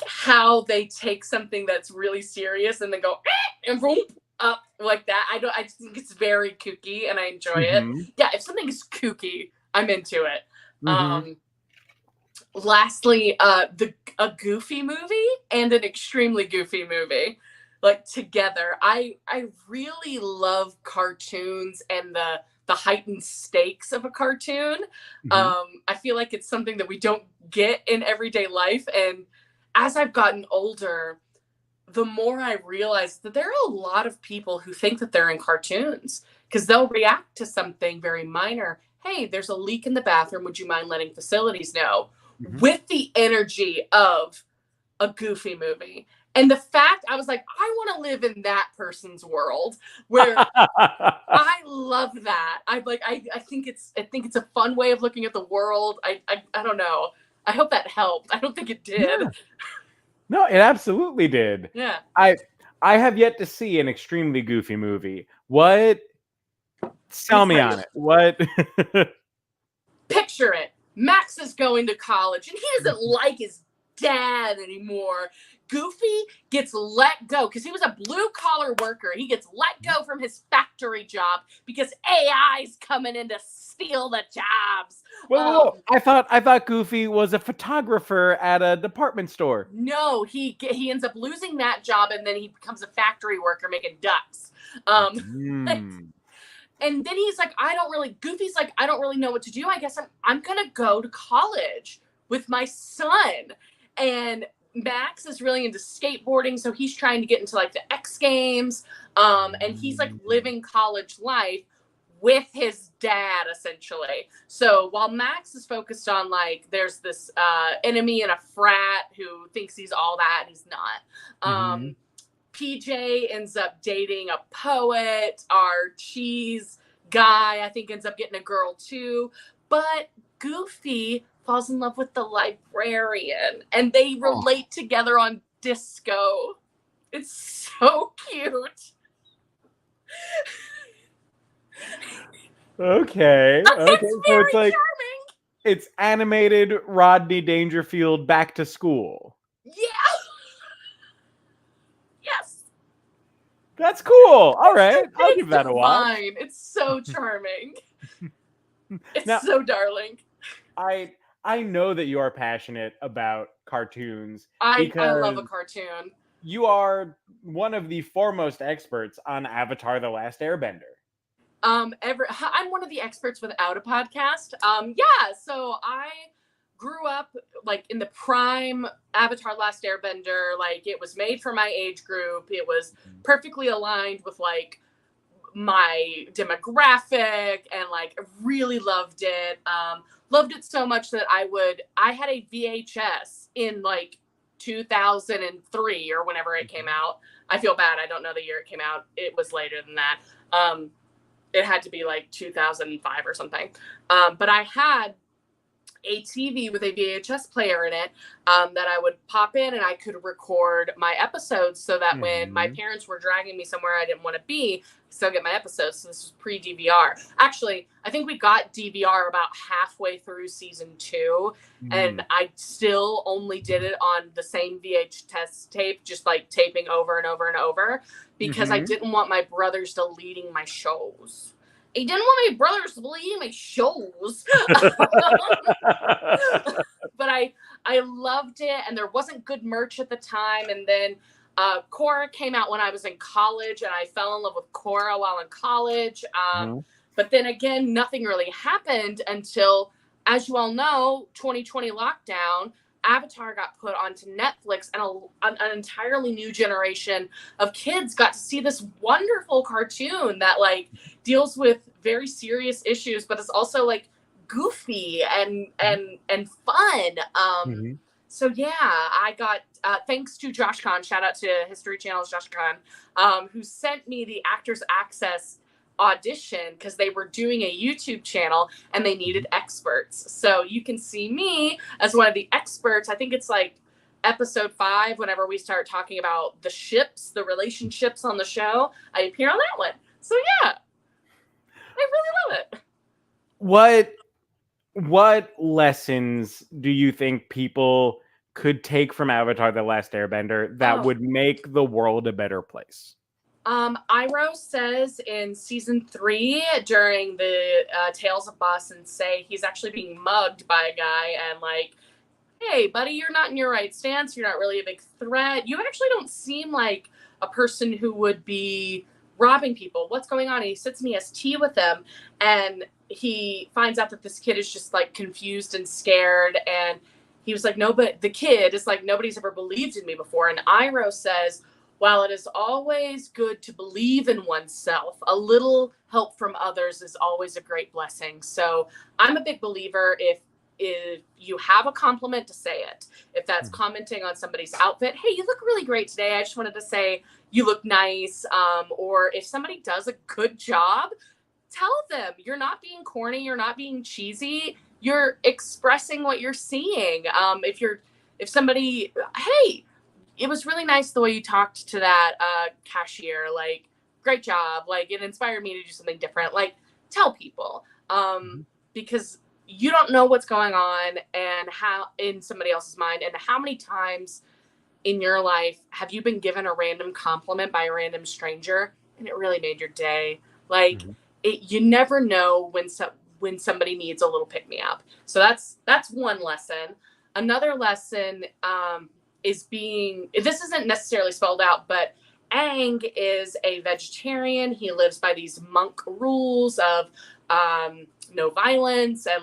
how they take something that's really serious and then go and boom up like that. I think it's very kooky, and I enjoy it. Yeah, if something is kooky, I'm into it. Lastly, a goofy movie and an extremely goofy movie, like together. I really love cartoons and the heightened stakes of a cartoon. I feel like it's something that we don't get in everyday life. And as I've gotten older, the more I realize that there are a lot of people who think that they're in cartoons because they'll react to something very minor. Hey, there's a leak in the bathroom. Would you mind letting facilities know? With the energy of a Goofy movie. And the fact, I was like, I want to live in that person's world where I love that. I think it's a fun way of looking at the world. I don't know. I hope that helped. I don't think it did. Yeah. No, it absolutely did. Yeah. I have yet to see an extremely goofy movie. What? Sell me on it. What? Picture it. Max is going to college and he doesn't like his dad anymore. Goofy gets let go because he was a blue collar worker. He gets let go from his factory job because AI's coming in to steal the jobs. Well, I thought Goofy was a photographer at a department store. No, he ends up losing that job and then he becomes a factory worker making ducks. And then he's like, Goofy's like, I don't really know what to do. I guess I'm going to go to college with my son. And Max is really into skateboarding. So he's trying to get into like the X Games. And he's like living college life with his dad, essentially. So while Max is focused on, like, there's this enemy in a frat who thinks he's all that, and he's not. PJ ends up dating a poet. Our cheese guy, I think, ends up getting a girl too. But Goofy falls in love with the librarian, and they relate together on disco. It's so cute. Okay. It's very charming. It's animated Rodney Dangerfield back to school. Yeah. Yes. That's cool. All right. I'll give that a watch. It's so charming. It's now, so darling. I know that you are passionate about cartoons. I love a cartoon. You are one of the foremost experts on Avatar: The Last Airbender. I'm one of the experts without a podcast. So I grew up like in the prime Avatar: Last Airbender. Like, it was made for my age group. It was perfectly aligned with like my demographic, and like really loved it. Loved it so much that I had a VHS in like 2003 or whenever it came out. I feel bad. I don't know the year it came out. It was later than that. It had to be like 2005 or something. But I had a TV with a VHS player in it that I would pop in, and I could record my episodes so that when my parents were dragging me somewhere I didn't want to be, I still get my episodes. So this was pre-DVR. Actually, I think we got DVR about halfway through season 2, and I still only did it on the same VHS tape, just like taping over and over and over, because I didn't want my brothers deleting my shows. I didn't want my brothers deleting my shows. But I loved it, and there wasn't good merch at the time. And then Korra came out when I was in college, and I fell in love with Korra while in college. But then again, nothing really happened until, as you all know, 2020 lockdown. Avatar got put onto Netflix, and an entirely new generation of kids got to see this wonderful cartoon that like deals with very serious issues, but it's also like goofy and fun. So yeah, I got thanks to Josh Khan, shout out to History Channel's Josh Khan, who sent me the Actors Access audition because they were doing a YouTube channel and they needed experts. So you can see me as one of the experts. I think it's like episode 5, whenever we start talking about the ships, the relationships on the show, I appear on that one. So yeah, I really love it. What lessons do you think people could take from Avatar: The Last Airbender that would make the world a better place? Iroh says in season 3 during the Tales of Boss and Say, he's actually being mugged by a guy and like, hey, buddy, you're not in your right stance. You're not really a big threat. You actually don't seem like a person who would be robbing people. What's going on? And he sits and he has tea with them, and he finds out that this kid is just like confused and scared. And he was like, no, but the kid is like, nobody's ever believed in me before. And Iroh says, while it is always good to believe in oneself, a little help from others is always a great blessing. So I'm a big believer, if you have a compliment, to say it. If that's commenting on somebody's outfit, hey, you look really great today, I just wanted to say you look nice. Or if somebody does a good job, tell them. You're not being corny, you're not being cheesy, you're expressing what you're seeing. If somebody, hey, it was really nice the way you talked to that cashier. Like, great job. Like, it inspired me to do something different. Like, tell people. Because you don't know what's going on and how in somebody else's mind, and how many times in your life have you been given a random compliment by a random stranger and it really made your day? Like, you never know when somebody needs a little pick-me-up. So that's one lesson. Another lesson is this isn't necessarily spelled out, but Aang is a vegetarian. He lives by these monk rules of no violence and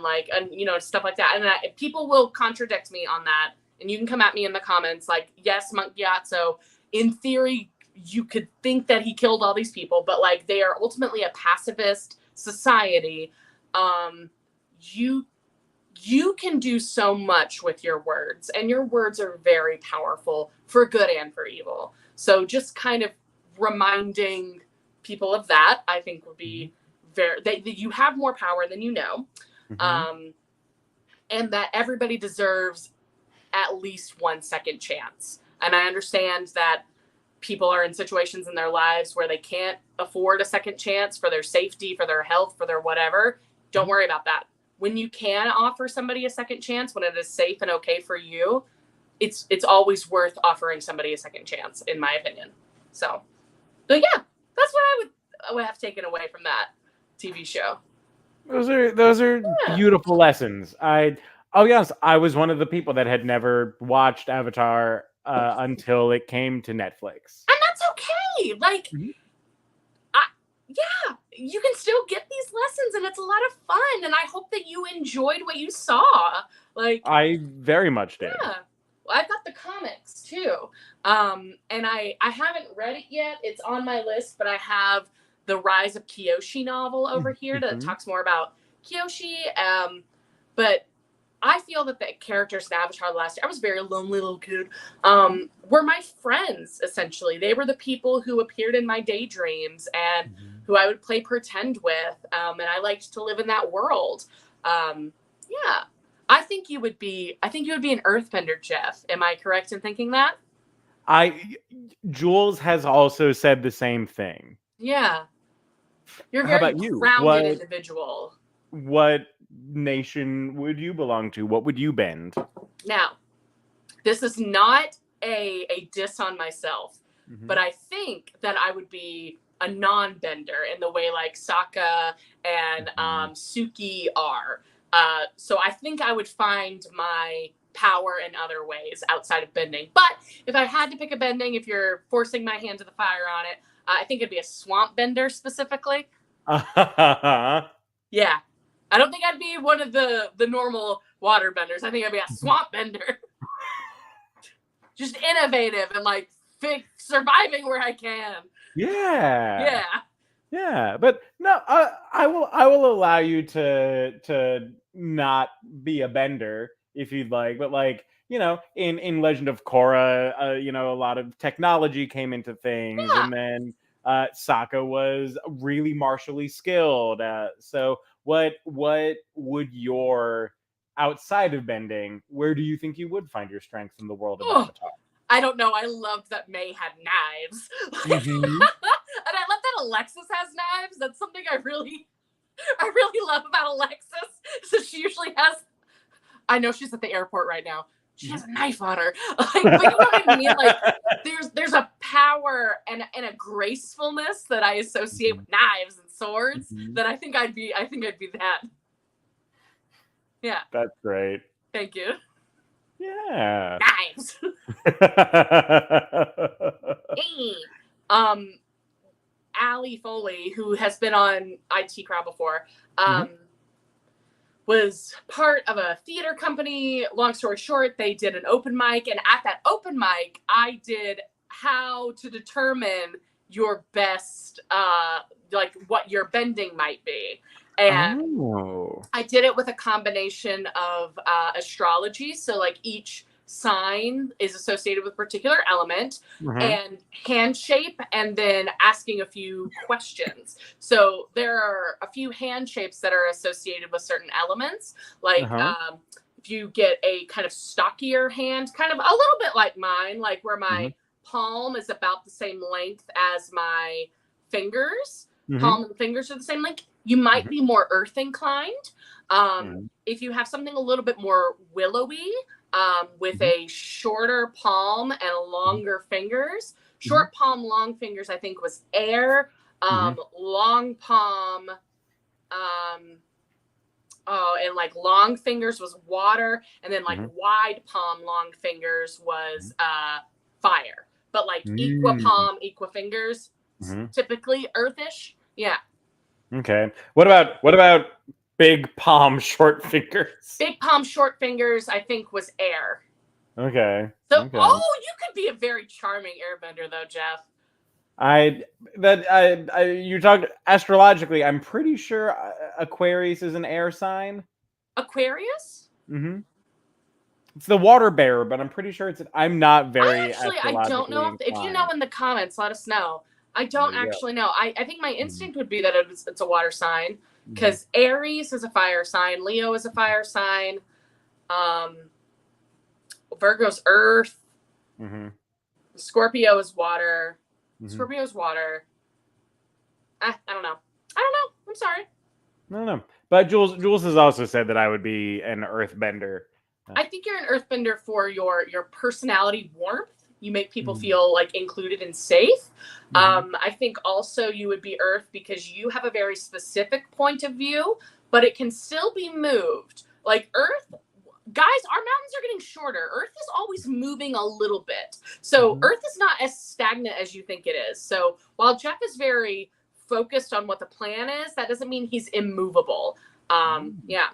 stuff like that. And people will contradict me on that. And you can come at me in the comments like, yes, Monk Gyatso, in theory, you could think that he killed all these people, but like, they are ultimately a pacifist society, you can do so much with your words, and your words are very powerful for good and for evil. So just kind of reminding people of that, I think, would be that you have more power than you know, and that everybody deserves at least one second chance. And I understand that people are in situations in their lives where they can't afford a second chance for their safety, for their health, for their whatever. Don't worry about that. When you can offer somebody a second chance, when it is safe and okay for you, it's always worth offering somebody a second chance, in my opinion. So yeah, that's what I would have taken away from that TV show. Those are beautiful lessons. I'll be honest, I was one of the people that had never watched Avatar until it came to Netflix. And that's okay. Like, yeah, you can still get these lessons, and it's a lot of fun. And I hope that you enjoyed what you saw. Like, I very much did. Yeah. Well, I've got the comics too. And I haven't read it yet. It's on my list, but I have the Rise of Kyoshi novel over here that talks more about Kyoshi. But I feel that the characters in Avatar the last year, I was a very lonely little kid, were my friends, essentially. They were the people who appeared in my daydreams and who I would play pretend with. And I liked to live in that world. Yeah. I think you would be an earthbender, Jeff. Am I correct in thinking that? Jules has also said the same thing. Yeah. You're a very grounded individual. What nation would you belong to? What would you bend? Now, this is not a diss on myself, but I think that I would be a non-bender in the way like Sokka and Suki are. So I think I would find my power in other ways outside of bending. But if I had to pick a bending, if you're forcing my hand to the fire on it, I think it'd be a swamp bender specifically. Yeah. I don't think I'd be one of the normal water benders. I think I'd be a swamp bender. Just innovative and like surviving where I can. Yeah. Yeah, but no, I will allow you to not be a bender if you'd like, but like, you know, in Legend of Korra, you know, a lot of technology came into things, and then Sokka was really martially skilled. So what would your outside of bending, where do you think you would find your strength in the world of Avatar? I don't know. I loved that May had knives. And I love that Alexis has knives. That's something I really love about Alexis. So she usually has, I know she's at the airport right now. She has a knife on her. Like, but you know what I mean? Like, there's a power and a gracefulness that I associate with knives and swords that I think I'd be that. Yeah. That's great. Thank you. Yeah. Knives. Hey. Allie Foley, who has been on IT Crowd before, was part of a theater company. Long story short, they did an open mic, and at that open mic, I did how to determine your best, like what your bending might be. And I did it with a combination of astrology. So like each sign is associated with a particular element, and hand shape, and then asking a few questions. So there are a few hand shapes that are associated with certain elements. Like if you get a kind of stockier hand, kind of a little bit like mine, like where my palm is about the same length as my fingers. Palm and fingers are the same length. You might be more earth inclined. If you have something a little bit more willowy, with a shorter palm and longer fingers. Short palm, long fingers, I think, was air. Long palm, and like long fingers was water. And then like wide palm, long fingers was fire. But like equa palm, equa fingers, typically earthish. Yeah. Okay. What about big palm, short fingers? Big palm, short fingers, I think, was air. Okay. So, you could be a very charming airbender, though, Jeff. You talked astrologically. I'm pretty sure Aquarius is an air sign. Aquarius? Mm-hmm. It's the water bearer, but I'm pretty sure I'm not very I don't know astrologically if you know inclined. in the comments, let us know. I There don't you go. actually know. I think my Mhm. instinct would be that it's a water sign Mhm. because Aries is a fire sign, Leo is a fire sign, Virgo's earth, Mhm. Scorpio is water. Mhm. Scorpio's water. I don't know. I don't know. I'm sorry. I don't know. But Jules has also said that I would be an earthbender. I think you're an earthbender for your personality warmth. You make people Mhm. feel like included and safe. Mhm. I think also you would be earth because you have a very specific point of view, but it can still be moved. Like earth, guys, our mountains are getting shorter. Earth is always moving a little bit. So Mhm. earth is not as stagnant as you think it is. So while Jeff is very focused on what the plan is, that doesn't mean he's immovable. Yeah.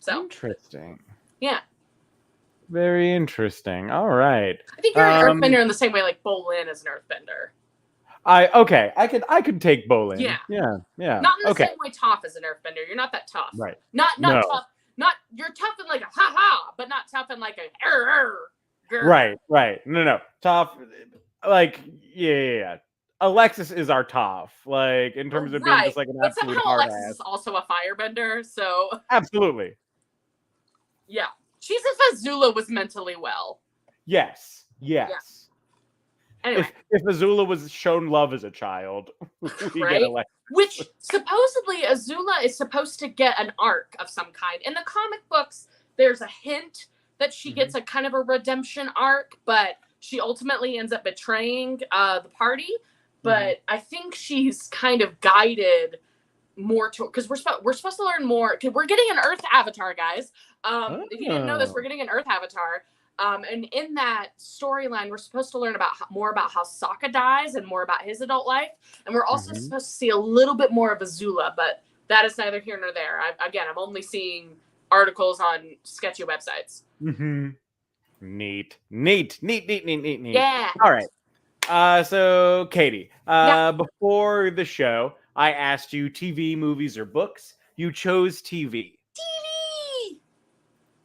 So Interesting. yeah. Very interesting. All right. I think you're an earthbender in the same way like Bolin is an earthbender. I could take Bolin. Yeah. Yeah. Not in the Okay. same way Toph is an earthbender. You're not that tough. Right. Not No. tough. Not you're tough in like a ha ha, but not tough in like a grr. Right. No. Toph, like, yeah. Alexis is our Toph, like, in terms of being Right. just like an But absolute somehow hard Alexis ass. is also a firebender, so Absolutely. yeah. She's if Azula was mentally well. Yes. Yeah. Anyway. If Azula was shown love as a child, we right? get Alexis. Which supposedly Azula is supposed to get an arc of some kind. In the comic books, there's a hint that she gets a kind of a redemption arc, but she ultimately ends up betraying the party. But I think she's kind of guided more to because we're supposed to learn more. Cause we're getting an Earth avatar, guys. If you didn't know this, we're getting an Earth avatar. And in that storyline, we're supposed to learn more about how Sokka dies and more about his adult life. And we're also supposed to see a little bit more of Azula, but that is neither here nor there. I'm only seeing articles on sketchy websites. Neat. Yeah. All right. So Katie, Yeah. before the show, I asked you TV, movies, or books. You chose TV. TV.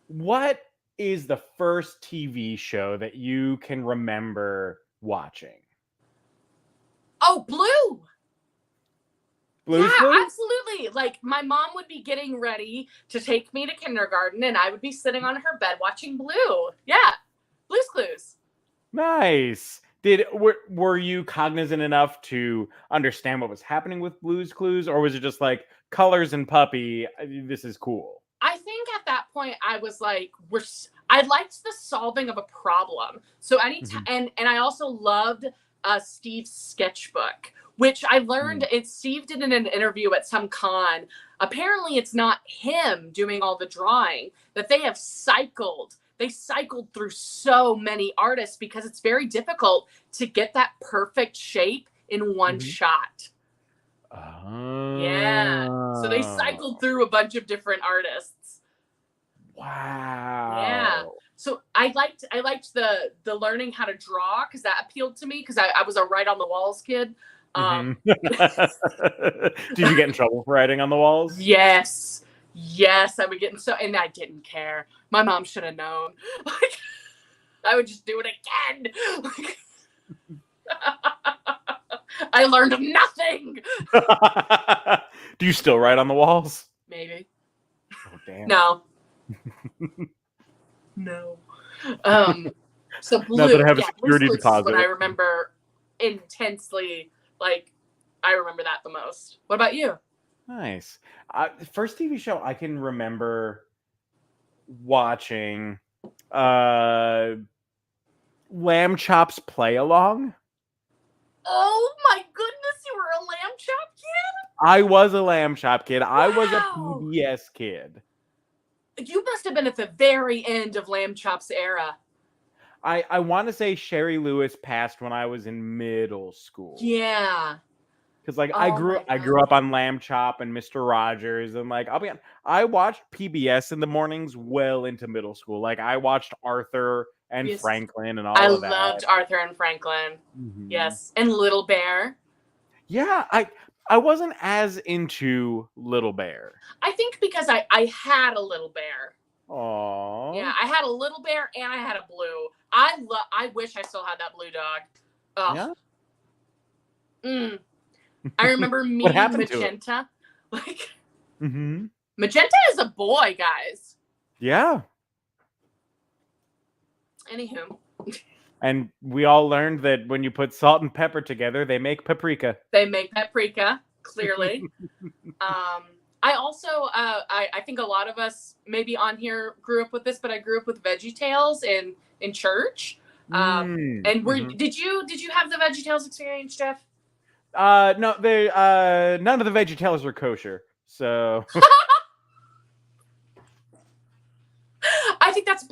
What is the first TV show that you can remember watching? Oh, Blue. Blue's Clues? Absolutely. Like my mom would be getting ready to take me to kindergarten and I would be sitting on her bed watching Blue. Yeah. Blue's Clues. Nice. Were you cognizant enough to understand what was happening with Blue's Clues, or was it just like colors and puppy? This is cool. I think at that point I was like, I liked the solving of a problem. So anytime, and I also loved Steve's sketchbook, which I learned Steve did in an interview at some con. Apparently, it's not him doing all the drawing; that they cycled through so many artists because it's very difficult to get that perfect shape in one shot. Yeah. So they cycled through a bunch of different artists. Wow. Yeah. So I liked the learning how to draw because that appealed to me because I was a write on the walls kid. Did you get in trouble for writing on the walls? Yes, I would get and I didn't care. My mom should have known. Like, I would just do it again. Like, I learned nothing. Do you still write on the walls? Maybe. Oh damn. No. No. So Blue. Not that I have a security deposit. What I remember intensely. Like, I remember that the most. What about you? Nice. First TV show I can remember watching Lamb Chops Play Along. Oh my goodness, you were a Lamb Chop kid? I was a Lamb Chop kid. Wow. I was a PBS kid. You must have been at the very end of Lamb Chop's era. I want to say Sherry Lewis passed when I was in middle school. Yeah. Because like I grew up on Lamb Chop and Mr. Rogers, and like I watched PBS in the mornings well into middle school. Like I watched Arthur and Yes. Franklin and I all of that. loved Arthur and Franklin. Mhm. Yes. And Little Bear. Yeah, I wasn't as into Little Bear. I think because I had a Little Bear. Aww. Yeah, I had a Little Bear and I had a blue. I wish I still had that blue dog. Oh. Yeah. I remember meeting What happened to it? Magenta. Like Mm-hmm. Magenta is a boy, guys. Yeah. Anywho. And we all learned that when you put salt and pepper together, they make paprika. They make paprika, clearly. I also, I think a lot of us maybe on here grew up with this, but I grew up with VeggieTales in church. And did you have the VeggieTales experience, Jeff? No, they none of the VeggieTales are kosher, so. I think that's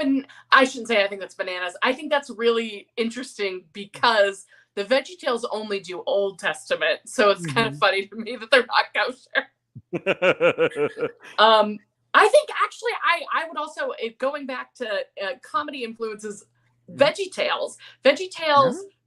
I shouldn't say I think that's bananas. I think that's really interesting because the VeggieTales only do Old Testament, so it's kind of funny to me that they're not kosher. I think actually I would also, going back to comedy influences, VeggieTales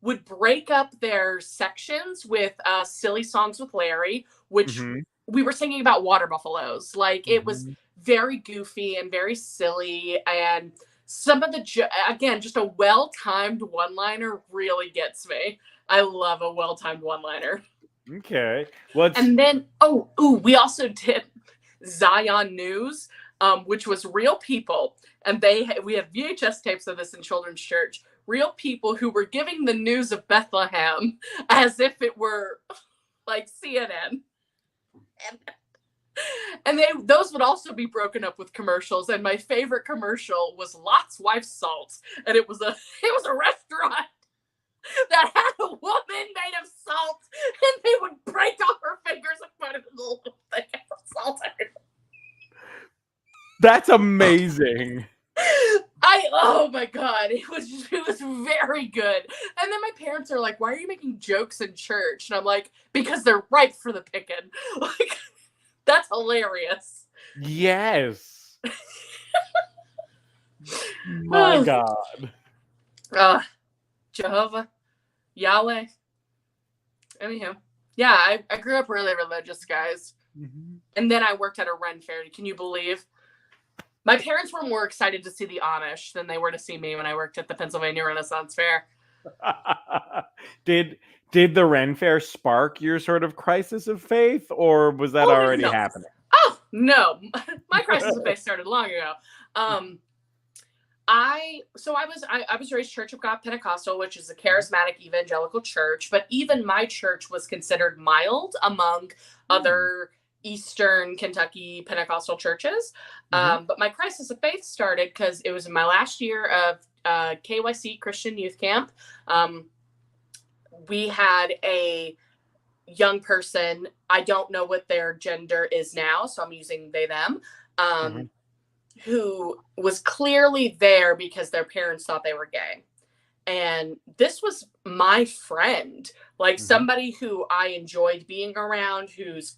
would break up their sections with Silly Songs with Larry, which we were singing about water buffaloes. Like it was very goofy and very silly, and some of the again, just a well-timed one-liner really gets me. I love a well-timed one-liner. Okay. And then we also did Zion News, which was real people, and we have VHS tapes of this in children's church. Real people who were giving the news of Bethlehem as if it were like CNN. And those would also be broken up with commercials. And my favorite commercial was Lot's Wife's Salt, and it was a restaurant that had a woman made of salt, and they would break off her fingers and put it in a little thing of salt. That's amazing. Oh my god, it was very good. And then my parents are like, "Why are you making jokes in church?" And I'm like, "Because they're ripe for the picking." Like, that's hilarious. Yes. My God. Jehovah, Yahweh. Anyhow, yeah, I grew up really religious, guys. And then I worked at a Ren fair. Can you believe? My parents were more excited to see the Amish than they were to see me when I worked at the Pennsylvania Renaissance Fair. Did the Ren Fair spark your sort of crisis of faith, or was that already happening? Oh, no. My crisis of faith started long ago. I was raised Church of God Pentecostal, which is a charismatic evangelical church, but even my church was considered mild among other Eastern Kentucky Pentecostal churches. But my crisis of faith started because it was in my last year of KYC Christian Youth Camp. We had a young person, I don't know what their gender is now, so I'm using they, them, who was clearly there because their parents thought they were gay. And this was my friend, like somebody who I enjoyed being around, whose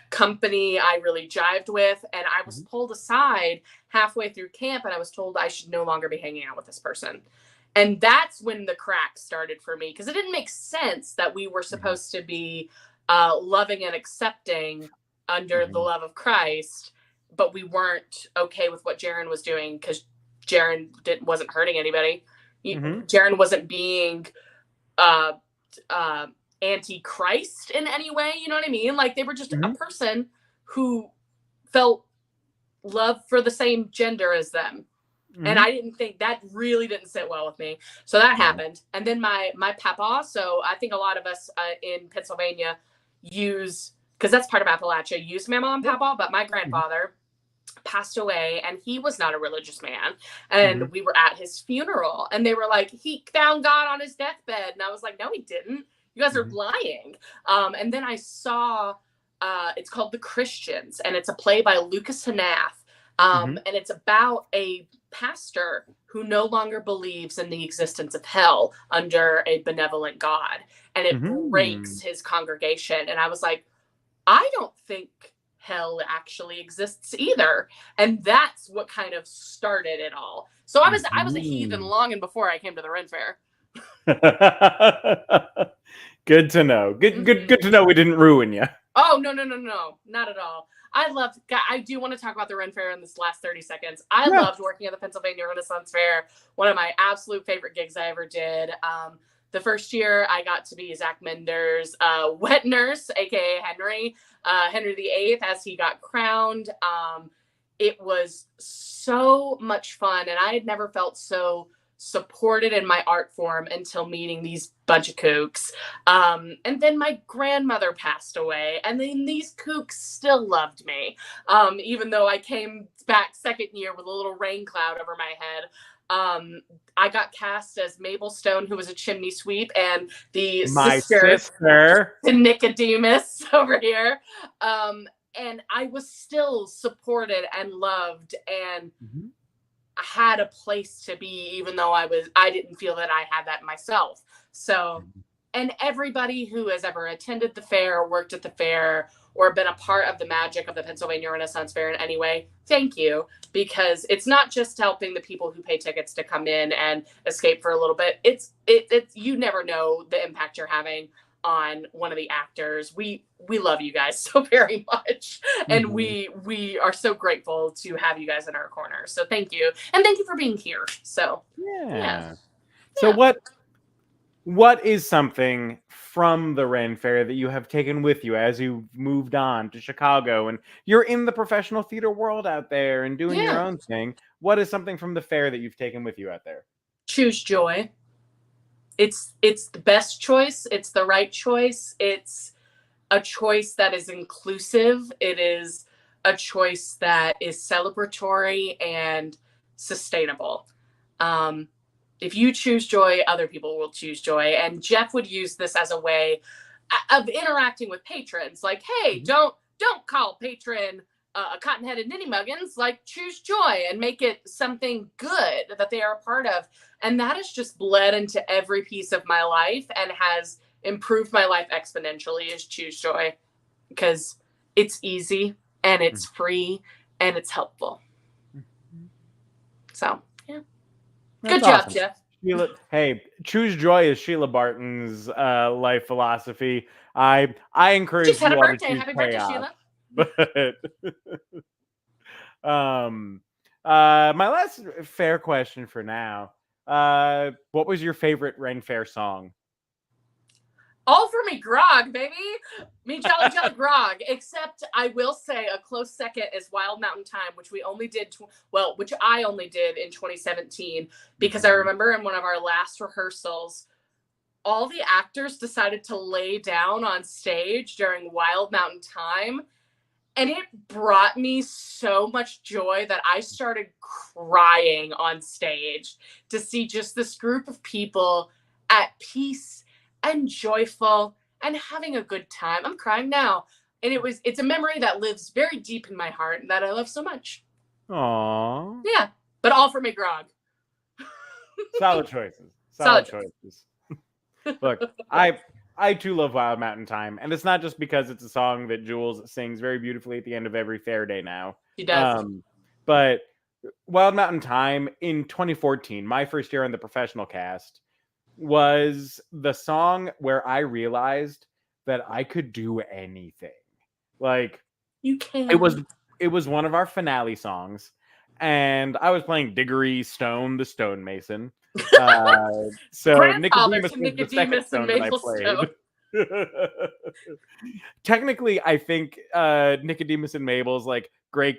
company I really jived with. And I was pulled aside halfway through camp, and I was told I should no longer be hanging out with this person. And that's when the cracks started for me, because it didn't make sense that we were supposed to be loving and accepting under the love of Christ, but we weren't okay with what Jaron was doing, because Jaron wasn't hurting anybody. Jaron wasn't being anti-Christ in any way, you know what I mean? Like, they were just a person who felt love for the same gender as them. And I didn't think that really didn't sit well with me. So that happened. And then my papa, so I think a lot of us in Pennsylvania use, because that's part of Appalachia, use mama and papa, but my grandfather passed away, and he was not a religious man. And we were at his funeral, and they were like, he found God on his deathbed. And I was like, no, he didn't. You guys are lying. And then I saw, it's called The Christians, and it's a play by Lucas Hanath. And it's about a pastor who no longer believes in the existence of hell under a benevolent God. And it breaks his congregation. And I was like, I don't think hell actually exists either. And that's what kind of started it all. So I was a heathen long and before I came to the Ren Fair. Good to know. Good to know we didn't ruin you. Oh, no, not at all. I do want to talk about the Ren Fair in this last 30 seconds. I loved working at the Pennsylvania Renaissance Fair. One of my absolute favorite gigs I ever did. The first year I got to be Zach Mender's wet nurse, aka Henry VIII, as he got crowned. It was so much fun, and I had never felt so supported in my art form until meeting these bunch of kooks. And then my grandmother passed away, and then these kooks still loved me. Even though I came back second year with a little rain cloud over my head. I got cast as Mabel Stone, who was a chimney sweep, and the sister to Nicodemus over here. And I was still supported and loved, and I had a place to be, even though I didn't feel that I had that myself. So, and everybody who has ever attended the fair or worked at the fair or been a part of the magic of the Pennsylvania Renaissance Fair in any way, thank you. Because it's not just helping the people who pay tickets to come in and escape for a little bit. It's you never know the impact you're having on one of the actors. We love you guys so very much. And we are so grateful to have you guys in our corner. So thank you. And thank you for being here. So yeah. So what is something from the Ren Fair that you have taken with you as you've moved on to Chicago and you're in the professional theater world out there and doing your own thing? What is something from the fair that you've taken with you out there? Choose joy. It's the best choice. It's the right choice. It's a choice that is inclusive. It is a choice that is celebratory and sustainable. If you choose joy, other people will choose joy. And Jeff would use this as a way of interacting with patrons. Like, hey, don't call patron a cotton-headed ninny-muggins. Like, choose joy and make it something good that they are a part of. And that has just bled into every piece of my life and has improved my life exponentially, is choose joy. Because it's easy and it's free and it's helpful. So, yeah. Good job, awesome. Jeff. Hey, choose joy is Sheila Barton's life philosophy. I encourage you all to choose Happy birthday, Sheila. My last fair question for now. What was your favorite Ren Fair song? All for me grog, baby. Me jolly jolly grog. Except I will say a close second is Wild Mountain Time, which we only did, which I only did in 2017, because I remember in one of our last rehearsals, all the actors decided to lay down on stage during Wild Mountain Time. And it brought me so much joy that I started crying on stage to see just this group of people at peace and joyful and having a good time. I'm crying now. And it's a memory that lives very deep in my heart and that I love so much. Aww. Yeah. But all for me grog. Solid choices. Solid choices. Look, I too love Wild Mountain Time, and it's not just because it's a song that Jules sings very beautifully at the end of every fair day now. She does. But Wild Mountain Time in 2014, my first year on the professional cast, was the song where I realized that I could do anything. Like, you can. It was one of our finale songs, and I was playing Diggory Stone, the stonemason. So Nicodemus was the second stone that I played. Technically, I think Nicodemus and Mabel's like great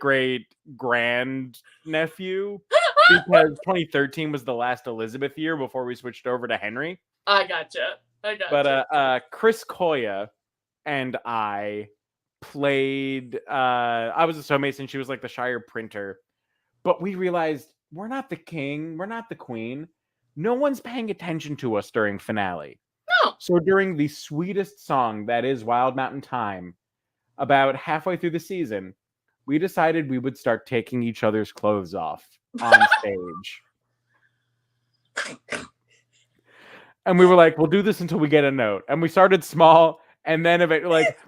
grand nephew, because 2013 was the last Elizabeth year before we switched over to Henry. I gotcha. But Chris Koya and I played. I was a stonemason. She was like the Shire printer. But we realized we're not the king. We're not the queen. No one's paying attention to us during finale. No. So during the sweetest song that is Wild Mountain Time, about halfway through the season, we decided we would start taking each other's clothes off on stage. And we were like, we'll do this until we get a note. And we started small, and then like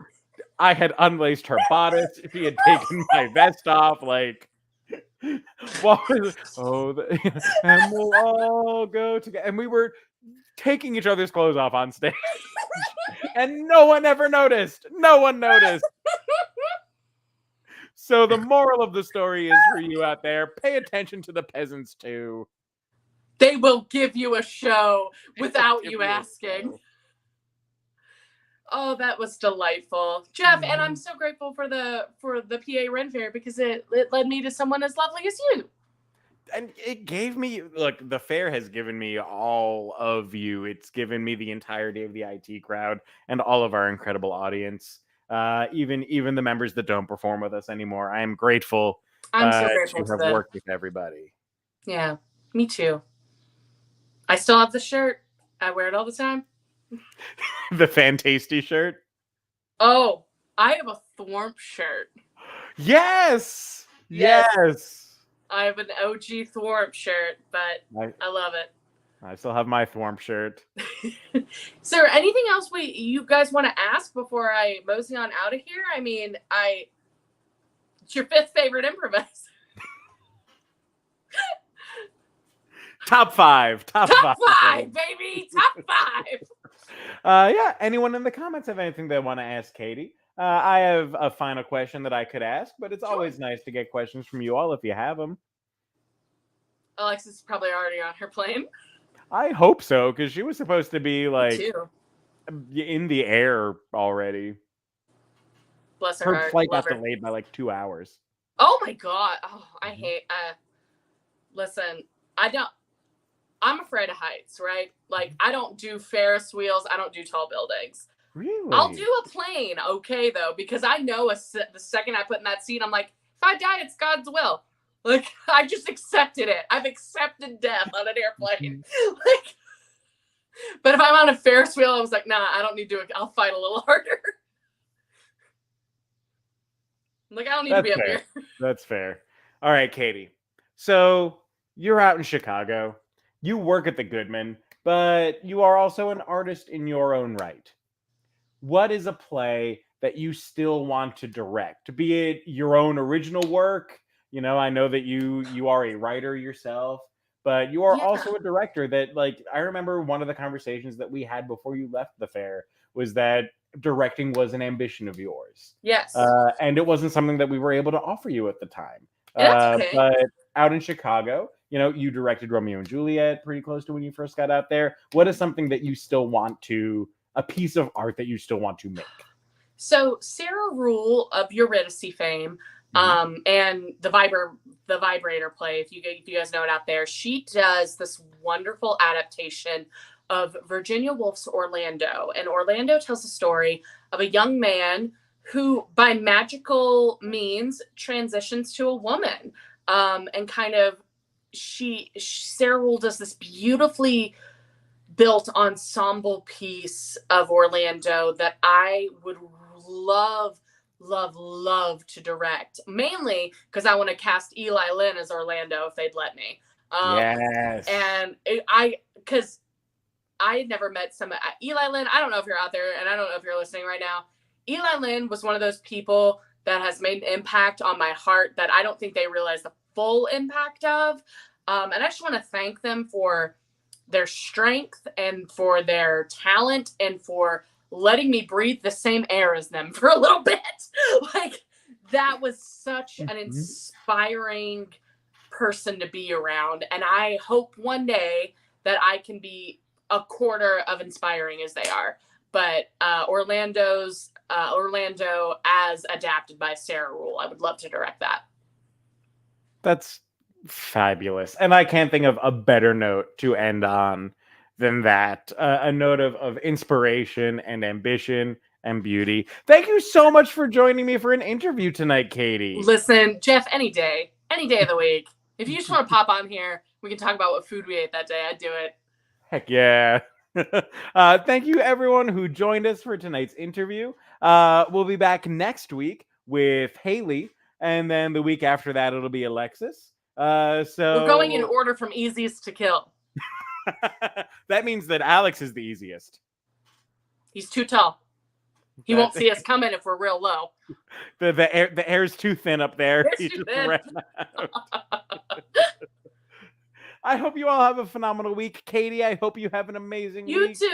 I had unlaced her bodice. She had taken my vest off. Like, what was it? Oh, and we'll all go together. And we were taking each other's clothes off on stage. And no one ever noticed. No one noticed. So the moral of the story is for you out there, pay attention to the peasants too. They will give you a show without you asking. Oh, that was delightful, Jeff, and I'm so grateful for the PA Ren Fair because it led me to someone as lovely as you. And it gave me, look, the fair has given me all of you. It's given me the entirety of the IT crowd and all of our incredible audience. Even the members that don't perform with us anymore. I am grateful. I'm so grateful to have worked with everybody. Yeah, me too. I still have the shirt. I wear it all the time. The Fantasty shirt. Oh, I have a Thwomp shirt. Yes. I have an OG Thwomp shirt, but I love it. I still have my Thwomp shirt. Is there anything else you guys want to ask before I mosey on out of here? I mean, it's your 5th favorite improviser. Top five, baby, top 5. Yeah. Anyone in the comments have anything they want to ask Katie? I have a final question that I could ask, but it's always nice to get questions from you all if you have them. Alexis is probably already on her plane. I hope so, because she was supposed to be like in the air already. Bless her heart. Her flight got delayed by like 2 hours. Oh my god! Oh, I hate. Listen, I'm afraid of heights, right? Like, I don't do Ferris wheels. I don't do tall buildings. Really? I'll do a plane, okay, though, because I know the second I put in that seat, I'm like, if I die, it's God's will. Like, I just accepted it. I've accepted death on an airplane. Like, but if I'm on a Ferris wheel, I was like, nah, I don't need to do it. I'll fight a little harder. Like, I don't need to be up here. That's fair. All right, Katie. So you're out in Chicago. You work at the Goodman, but you are also an artist in your own right. What is a play that you still want to direct? Be it your own original work. You know, I know that you are a writer yourself, but you are also a director that, like, I remember one of the conversations that we had before you left the fair was that directing was an ambition of yours. Yes. And it wasn't something that we were able to offer you at the time. That's okay. But out in Chicago, you know, you directed Romeo and Juliet pretty close to when you first got out there. What is something that you still want to, a piece of art that you still want to make? So Sarah Rule of Eurydice fame, and the Vibrator play, if you guys know it out there, she does this wonderful adaptation of Virginia Woolf's Orlando. And Orlando tells a story of a young man who, by magical means, transitions to a woman. And kind of, Sarah Rule does this beautifully built ensemble piece of Orlando that I would love to direct, mainly because I want to cast Eli Lynn as Orlando if they'd let me. Yes. And because I had never met Eli Lynn. I don't know if you're out there, and I don't know if you're listening right now. Eli Lynn was one of those people that has made an impact on my heart that I don't think they realize the full impact of. And I just want to thank them for their strength and for their talent and for letting me breathe the same air as them for a little bit. Like, that was such an inspiring person to be around. And I hope one day that I can be a quarter of inspiring as they are. But Orlando as adapted by Sarah Rule, I would love to direct that. That's fabulous. And I can't think of a better note to end on than that. A note of inspiration and ambition and beauty. Thank you so much for joining me for an interview tonight, Katie. Listen, Jeff, any day of the week. If you just want to pop on here, we can talk about what food we ate that day. I'd do it. Heck yeah. Thank you, everyone who joined us for tonight's interview. We'll be back next week with Haley, and then the week after that, it'll be Alexis. So we're going in order from easiest to kill. That means that Alex is the easiest. He's too tall. He won't see us coming if we're real low. The air's too thin up there. Yes, He you just did. ran out. I hope you all have a phenomenal week. Katie, I hope you have an amazing You week. too.